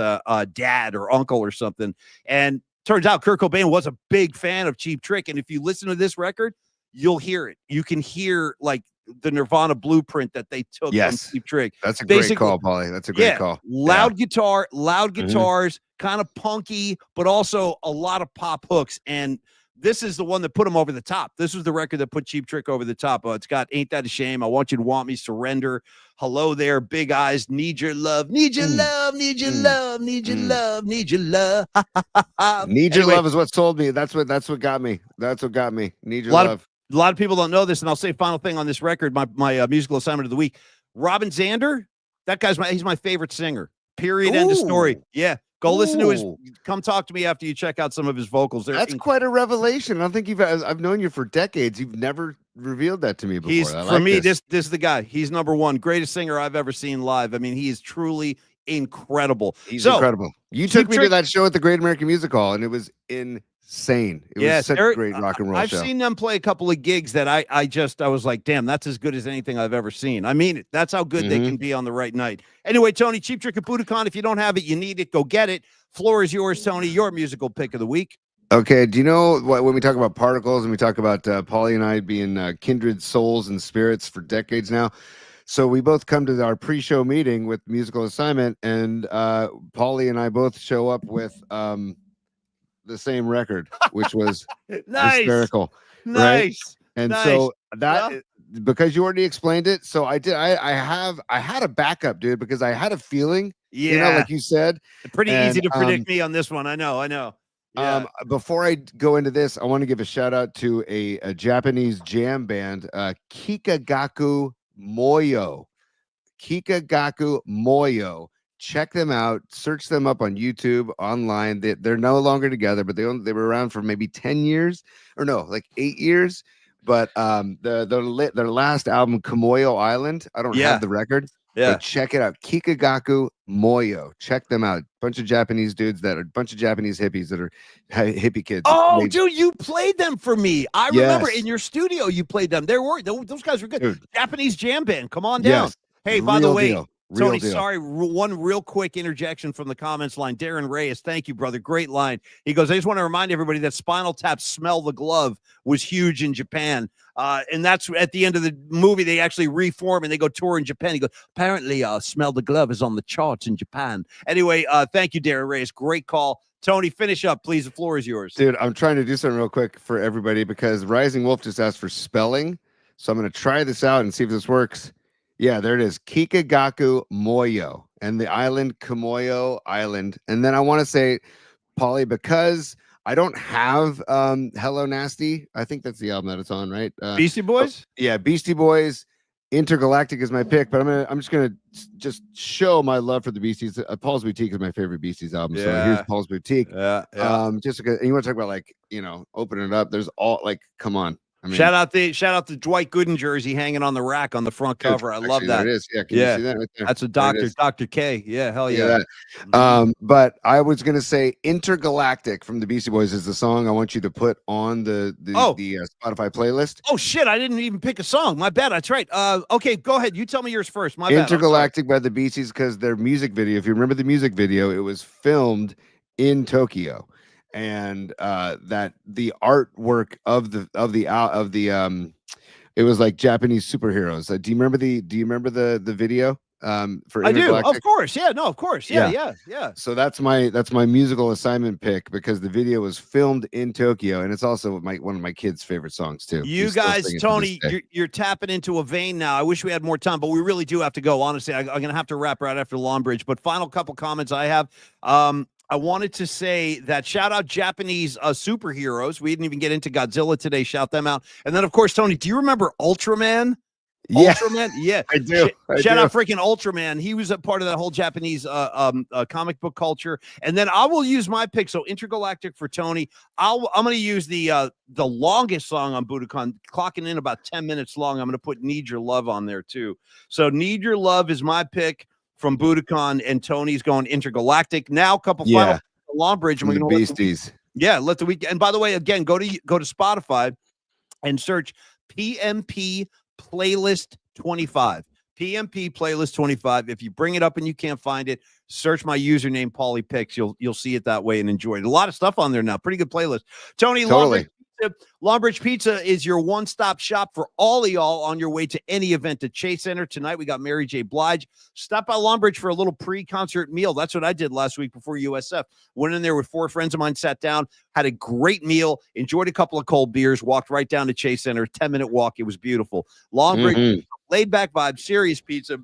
dad or uncle or something. And turns out Kurt Cobain was a big fan of Cheap Trick. And if you listen to this record, you'll hear it. You can hear like the Nirvana blueprint that they took from Cheap Trick. That's a great call, Paulie. That's a great call. Loud guitars, kind of punky, but also a lot of pop hooks. And this is the one that put him over the top. This was the record that put Cheap Trick over the top. It's got Ain't That a Shame, I Want You to Want Me, Surrender, Hello There, Big Eyes, Need Your Love, Need Your Love, Need Your Love, Need Your Love, Need Your Love. Need Your Love is what sold me. That's what got me. That's what got me. Need Your Love. A lot of people don't know this, and I'll say final thing on this record, my musical assignment of the week. Robin Zander, that guy's he's my favorite singer. Period. End of story. Yeah. Go listen to his. Come talk to me after you check out some of his vocals. That's quite a revelation. I don't think I've known you for decades. You've never revealed that to me before. For me, this is the guy. He's number one, greatest singer I've ever seen live. I mean, he is truly incredible. He's incredible. You took me to that show at the Great American Music Hall, and it was insane. It was such a great rock and roll show. I've seen them play a couple of gigs that I was like, damn, that's as good as anything I've ever seen. I mean it. That's how good they can be on the right night. Anyway, Tony, Cheap Trick at Budokan. If you don't have it, you need it. Go get it. Floor is yours, Tony. Your musical pick of the week. Okay. Do you know what, when we talk about particles and we talk about Paulie and I being kindred souls and spirits for decades now? So we both come to our pre-show meeting with musical assignment, and Paulie and I both show up with the same record, which was hysterical. Nice. Right? And so that because you already explained it, so I did. I had a backup, dude, because I had a feeling. Yeah, you know, like you said, pretty easy to predict me on this one. I know. Yeah. Before I go into this, I want to give a shout out to a Japanese jam band, Kikagaku Moyo. Kikagaku Moyo. Check them out. Search them up on YouTube, online. They're no longer together, but they were around for maybe 10 years, or no, like 8 years. But their last album, Kamoyo Island, I don't have the record. Yeah, but check it out. Kikagaku Moyo. Check them out. Bunch of Japanese dudes a bunch of Japanese hippies that are hippie kids. Oh, dude, you played them for me. I remember in your studio you played them. Those guys were good. Dude. Japanese jam band. Come on down. Yes. Hey, by the way, Tony, sorry, one real quick interjection from the comments line. Darren Reyes, thank you, brother. Great line. He goes, I just want to remind everybody that Spinal Tap's Smell the Glove was huge in Japan. And that's at the end of the movie, they actually reform and they go tour in Japan. He goes, apparently, Smell the Glove is on the charts in Japan. Anyway, thank you, Darren Reyes. Great call. Tony, finish up, please. The floor is yours. Dude, I'm trying to do something real quick for everybody because Rising Wolf just asked for spelling. So I'm going to try this out and see if this works. Yeah, there it is. Kikagaku Moyo and the island Kamoyo Island. And then I want to say, Paulie, because I don't have Hello Nasty. I think that's the album that it's on, right? Beastie Boys? Yeah, Beastie Boys. Intergalactic is my pick, but I'm just gonna show my love for the Beasties. Paul's Boutique is my favorite Beasties album. Yeah. So here's Paul's Boutique. Yeah. Just because, and you want to talk about like, opening it up. There's all like, come on. I mean, shout out the Dwight Gooden jersey hanging on the rack on the front cover. I love that. There it is. Yeah, can you see that right there? That's a Dr. K. Yeah, hell yeah. But I was gonna say Intergalactic from the Beastie Boys is the song I want you to put on the Spotify playlist. Oh shit, I didn't even pick a song. My bad. That's right. Okay, go ahead. You tell me yours first. My bad. Intergalactic by the Beasties, because their music video, if you remember the music video, it was filmed in Tokyo. And that the artwork of the it was like Japanese superheroes. Do you remember the video for I do, of course. Yeah, no, of course. Yeah. So that's my musical assignment pick because the video was filmed in Tokyo, and it's also one of my kids' favorite songs too. You guys, Tony, you're tapping into a vein now. I wish we had more time, but we really do have to go. Honestly, I'm gonna have to wrap right after Long Bridge. But final couple comments I have. I wanted to say that shout out Japanese superheroes. We didn't even get into Godzilla today. Shout them out. And then, of course, Tony, do you remember Ultraman? Yeah. Ultraman? Yeah. I do. Shout out freaking Ultraman. He was a part of that whole Japanese comic book culture. And then I will use my pick. So Intergalactic for Tony. I'm going to use the longest song on Budokan, clocking in about 10 minutes long. I'm going to put Need Your Love on there too. So Need Your Love is my pick from Budokan, and Tony's going Intergalactic. Now, a couple final Long Bridge, and we're going to Beasties. Let the week. And by the way, again, go to Spotify and search PMP Playlist 25. PMP Playlist 25. If you bring it up and you can't find it, search my username Paulie Picks. You'll see it that way and enjoy it. A lot of stuff on there now. Pretty good playlist. Tony, totally. Pizza. Longbridge Pizza is your one-stop shop for all of y'all on your way to any event at Chase Center. Tonight, we got Mary J. Blige. Stop by Longbridge for a little pre-concert meal. That's what I did last week before USF. Went in there with 4 friends of mine, sat down, had a great meal, enjoyed a couple of cold beers, walked right down to Chase Center, 10-minute walk. It was beautiful. Longbridge, laid-back vibe, serious pizza.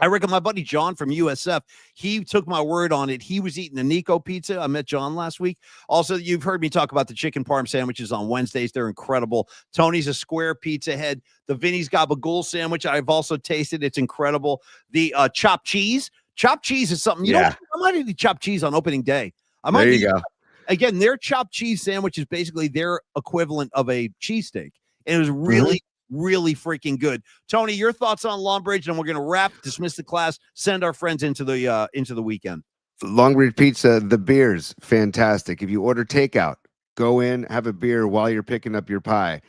I reckon my buddy John from USF, he took my word on it. He was eating the Nico pizza. I met John last week. Also, you've heard me talk about the chicken parm sandwiches on Wednesdays. They're incredible. Tony's a square pizza head. The Vinny's Gabagool sandwich, I've also tasted. It's incredible. The chopped cheese. Chopped cheese is something, I might eat chopped cheese on opening day. There you go. Again, their chopped cheese sandwich is basically their equivalent of a cheesesteak. And it was really really freaking good. Tony, your thoughts on Longbridge, and we're going to wrap, dismiss the class, send our friends into the weekend. Longbridge Pizza, the beers, fantastic. If you order takeout, go in, have a beer while you're picking up your pie.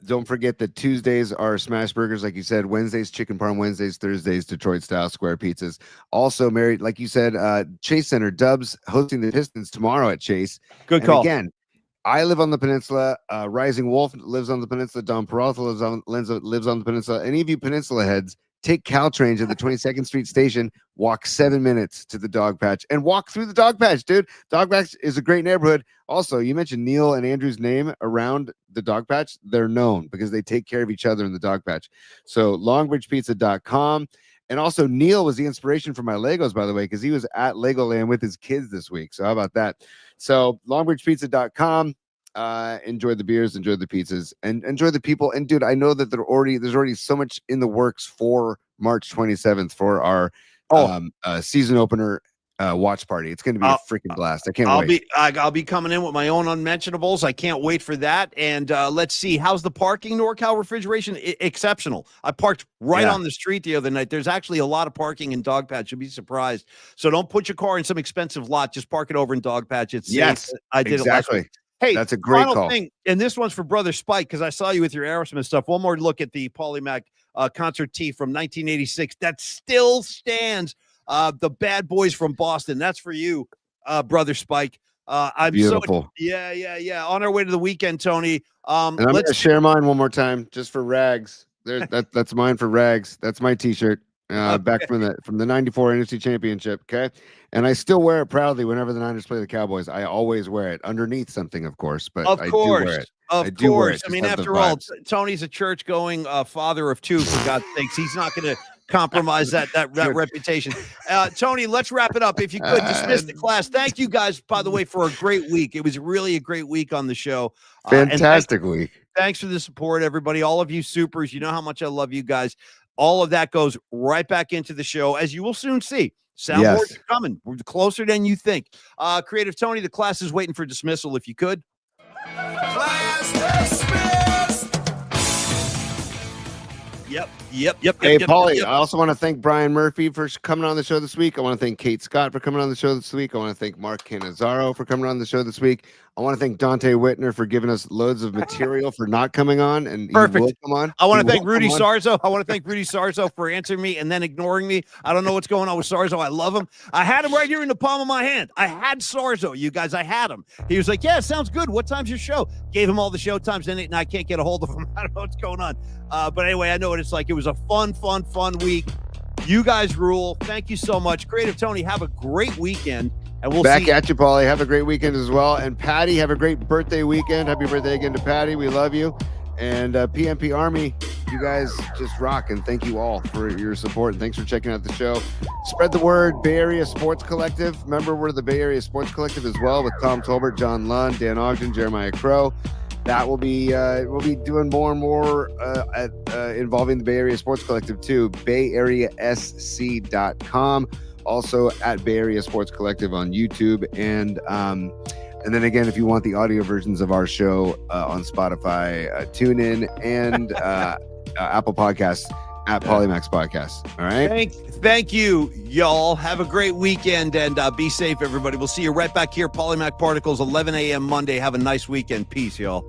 Don't forget that Tuesdays are smash burgers, like you said. Wednesdays, chicken parm. Wednesdays, Thursdays, Detroit style square pizzas. Also, Mary, like you said, Chase Center, Dubs hosting the Pistons tomorrow at Chase. Good call. Again, I live on the peninsula. Rising Wolf lives on the peninsula. Don Peralta lives on the peninsula. Any of you peninsula heads, take Caltrain to the 22nd Street station, walk 7 minutes to the dog patch, and walk through the dog patch, dude. Dog patch is a great neighborhood. Also, you mentioned Neil and Andrew's name around the dog patch. They're known because they take care of each other in the dog patch. So longbridgepizza.com. And also, Neil was the inspiration for my Legos, by the way, because he was at Legoland with his kids this week. So how about that? So longbridgepizza.com. Enjoy the beers, enjoy the pizzas, and enjoy the people. And dude, I know that there's already so much in the works for March 27th for our season opener watch party. It's going to be a freaking blast. I can't wait. I'll be coming in with my own unmentionables. I can't wait for that. And let's see, how's the parking? NorCal Refrigeration, exceptional. I parked right on the street the other night. There's actually a lot of parking in Dog Patch. You'll be surprised. So don't put your car in some expensive lot. Just park it over in Dog Patch. It's safe. I did it last week. Hey, that's a great call. Thing, and this one's for Brother Spike, because I saw you with your Aerosmith stuff. One more look at the Polymac concert tee from 1986 that still stands. The Bad Boys from Boston. That's for you, Brother Spike. I'm beautiful. Yeah. On our way to the weekend, Tony. And I'm gonna share mine one more time, just for Rags. That's mine for Rags. That's my T-shirt. Back from the '94 NFC Championship. Okay, and I still wear it proudly whenever the Niners play the Cowboys. I always wear it underneath something, of course, but I do wear it. Of course. I mean, after all, Tony's a church-going father of 2. For God's sakes, he's not going to compromise that reputation. Tony, let's wrap it up. If you could dismiss the class. Thank you guys, by the way, for a great week. It was really a great week on the show. Fantastic week. Thanks for the support, everybody. All of you supers, you know how much I love you guys. All of that goes right back into the show, as you will soon see. Soundboards are coming. We're closer than you think. Creative Tony, the class is waiting for dismissal, if you could. Class dismissed. Yep. Hey, Paulie, I also want to thank Brian Murphy for coming on the show this week. I want to thank Kate Scott for coming on the show this week. I want to thank Mark Cannizzaro for coming on the show this week. I want to thank Dante Whitner for giving us loads of material for not coming on. And perfect. He will come on. I want to thank Rudy Sarzo. I want to thank Rudy Sarzo for answering me and then ignoring me. I don't know what's going on with Sarzo. I love him. I had him right here in the palm of my hand. I had Sarzo, you guys. I had him. He was like, yeah, sounds good. What time's your show? Gave him all the show times, and I can't get a hold of him. I don't know what's going on. But anyway, I know what it's like. It was a fun week. You guys rule. Thank you so much. Creative Tony, have a great weekend. And we'll back see at you, Paulie. Have a great weekend as well. And Patty, have a great birthday weekend. Happy birthday again to Patty. We love you. And PMP Army, you guys just rock. And thank you all for your support. And thanks for checking out the show. Spread the word, Bay Area Sports Collective. Remember, we're the Bay Area Sports Collective as well, with Tom Tolbert, John Lund, Dan Ogden, Jeremiah Crow. That will be we'll be doing more and more involving the Bay Area Sports Collective too. BayAreaSC.com. Also at Bay Area Sports Collective on YouTube, and then again, if you want the audio versions of our show on Spotify, TuneIn, and Apple Podcasts at Polymax Podcasts. All right. Thank you, y'all. Have a great weekend and be safe, everybody. We'll see you right back here. Polymac Particles, 11 a.m. Monday. Have a nice weekend. Peace, y'all.